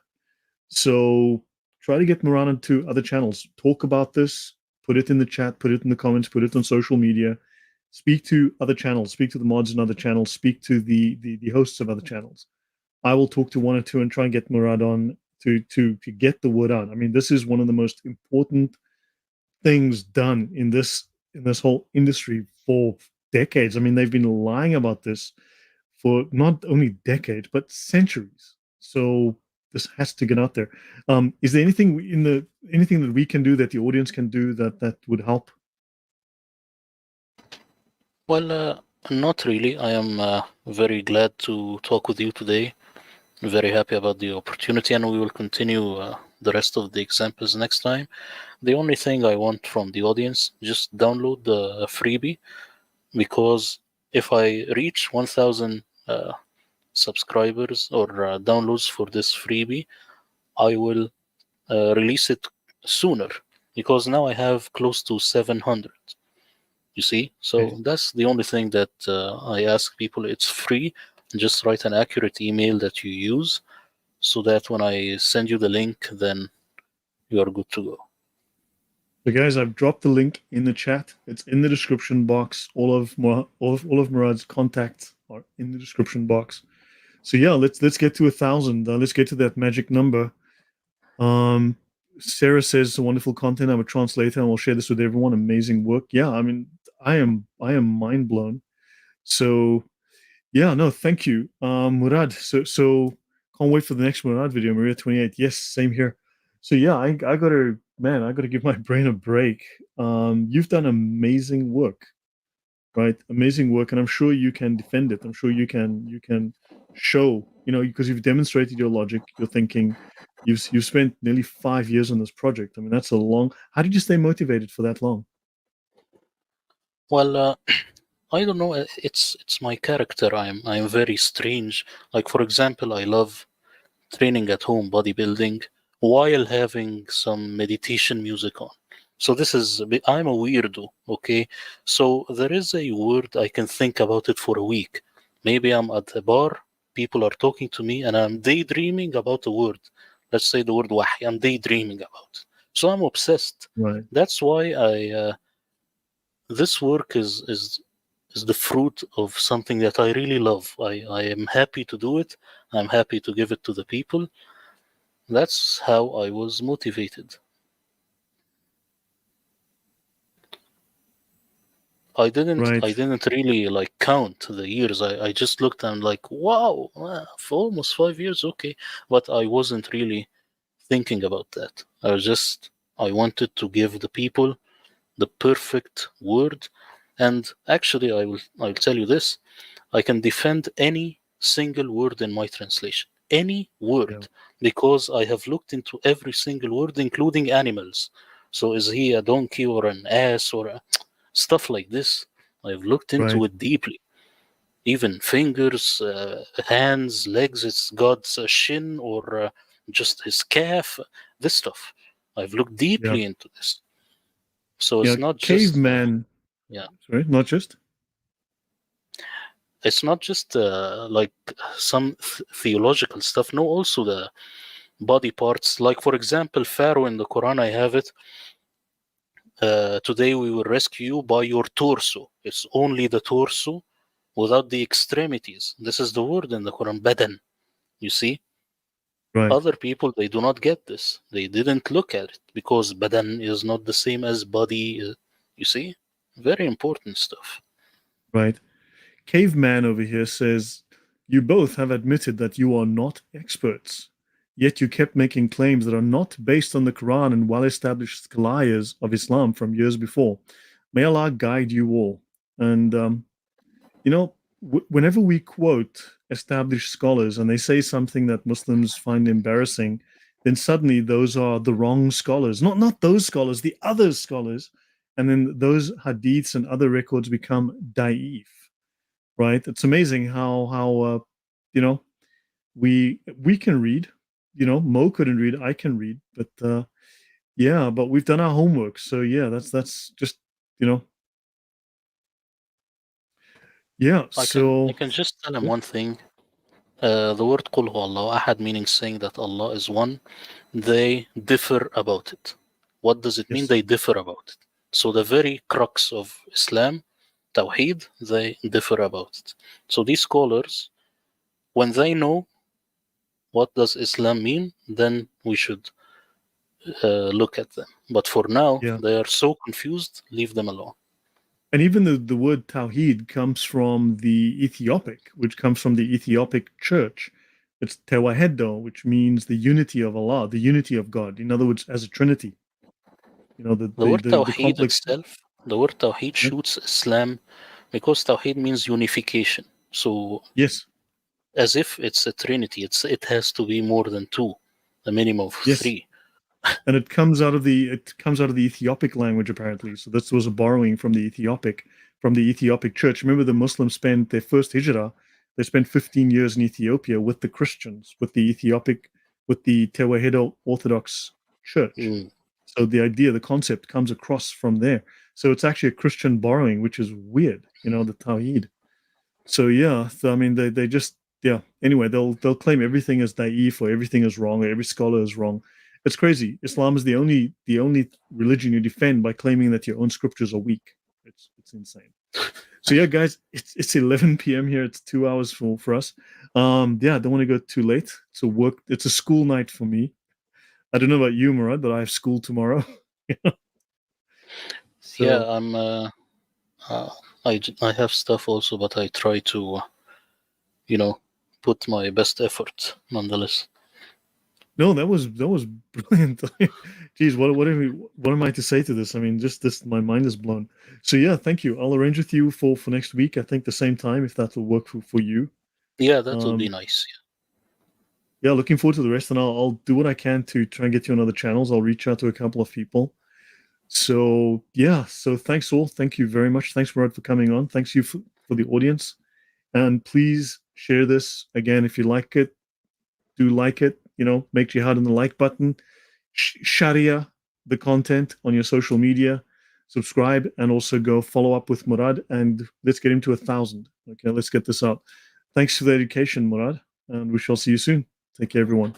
So try to get Murad onto other channels. Talk about this. Put it in the chat. Put it in the comments. Put it on social media. Speak to other channels. Speak to the mods in other channels. Speak to the hosts of other channels. I will talk to one or two and try and get Murad on to get the word out. I mean, this is one of the most important things done in this whole industry for decades. I mean, they've been lying about this for not only decades but centuries. So this has to get out there. Is there anything anything that we can do that the audience can do that would help? Well, not really. I am very glad to talk with you today. Very happy about the opportunity, and we will continue the rest of the examples next time. The only thing I want from the audience, just download the freebie, because if I reach 1,000 subscribers or downloads for this freebie, I will release it sooner, because now I have close to 700. You see, Okay. so that's the only thing that I ask people. It's free. Just write an accurate email that you use, so that when I send you the link, then you are good to go. So guys, I've dropped the link in the chat. It's in the description box. All of Murad's contacts are in the description box. So yeah, let's get to 1,000. Let's get to that magic number. Um, Sarah says wonderful content. I'm a translator and will share this with everyone. Amazing work. Yeah, I mean, I am mind blown. So yeah, no, thank you, Murad. So can't wait for the next Murad video, Maria 28. Yes, same here. So yeah, I gotta man, I gotta give my brain a break. You've done amazing work, right? Amazing work, and I'm sure you can defend it. I'm sure you can show, because you've demonstrated your logic, your thinking. You've spent nearly 5 years on this project. I mean, that's a long. How did you stay motivated for that long? Well, I don't know. It's my character. I'm very strange. Like, for example, I love training at home, bodybuilding, while having some meditation music on. So this is I'm a weirdo. Okay, so there is a word I can think about it for a week. Maybe I'm at a bar people are talking to me and I'm daydreaming about a word. Let's say the word wahy. I'm daydreaming about it. So I'm obsessed. Right. That's why this work is the fruit of something that I really love. I am happy to do it. I'm happy to give it to the people. That's how I was motivated. I Right. didn't really like count the years. I just looked and like, wow, for almost 5 years, okay. But I wasn't really thinking about that. I wanted to give the people the perfect word. And actually I'll tell you this. I can defend any single word in my translation. Any Yeah. word. Because I have looked into every single word, including animals. So is he a donkey or an ass or stuff like this? I've looked into Right. it deeply. Even fingers, hands, legs, it's God's shin or just his calf, this stuff. I've looked Yeah. deeply into this. So Yeah. it's not just, Caveman. yeah, Sorry, not just. it's not just like some theological stuff. No, also the body parts. Like, for example, Pharaoh in the Quran, I have it. Today we will rescue you by your torso. It's only the torso without the extremities. This is the word in the Quran, badan. You see, Right. other people they do not get this. They didn't look at it because badan is not the same as body. You see, very important stuff. Right. Caveman over here says, you both have admitted that you are not experts, yet you kept making claims that are not based on the Quran and well established scholars of Islam from years before. May Allah guide you all. And, whenever we quote established scholars and they say something that Muslims find embarrassing, then suddenly those are the wrong scholars. Not those scholars, the other scholars. And then those hadiths and other records become da'if, right? It's amazing how you know we can read. Mo couldn't read, I can read, but yeah, but we've done our homework. So yeah, that's just you know yeah. I So can just tell him yeah, one thing. The word قُلْ هُوَ اللَّهُ أَحَدٌ, meaning saying that Allah is one, they differ about it. What does it mean? yes, They differ about it. So the very crux of Islam, Tawheed, they differ about it. So these scholars, when they know what does Islam mean, then we should look at them. But for now, yeah. they are so confused, leave them alone. And even the word Tawheed comes from the Ethiopic, which comes from the Ethiopic church. It's Tewahedo, which means the unity of Allah, the unity of God. In other words, as a Trinity. The The the word the, the Tawheed complex. itself, the word Tawheed Yeah. shoots Islam because Tawheed means unification. So Yes, as if it's a trinity, it has to be more than two, a minimum of yes. three. And it comes out of the Ethiopic language apparently. So this was a borrowing from the Ethiopic church. Remember, the Muslims spent their first hijrah. They spent 15 years in Ethiopia with the Christians, with the Tewahedo Orthodox Church. Mm. So the concept comes across from there. So it's actually a Christian borrowing, which is weird. The Tawhid. So yeah, so, I mean they just yeah. Anyway, they'll claim everything is naive or everything is wrong or every scholar is wrong. It's crazy. Islam is the only religion you defend by claiming that your own scriptures are weak. It's insane. So yeah, guys, it's 11 p.m. here. It's 2 hours for us. Yeah, I don't want to go too late. It's a school night for me. I don't know about you, Murad, but I have school tomorrow. Yeah, So uh, I have stuff also, but I try to, you know, put my best effort nonetheless. no, that was brilliant. Geez, what am I to say to this? I mean, just this, my mind is blown. So yeah, thank you. I'll arrange with you for next week. I think the same time, if that will work for you. Yeah, that would be Um, nice. yeah, looking forward to the rest, and I'll do what I can to try and get you on other channels. I'll reach out to a couple of people. So yeah, so thanks all. Thank you very much. Thanks, Murad, for coming on. Thanks you for the audience, and please share this again if you like it. Do like it. Make jihad on the like button. Sharia the content on your social media, subscribe, and also go follow up with Murad, and let's get him to 1,000. Okay, let's get this out. Thanks for the education, Murad, and we shall see you soon. Take care, everyone.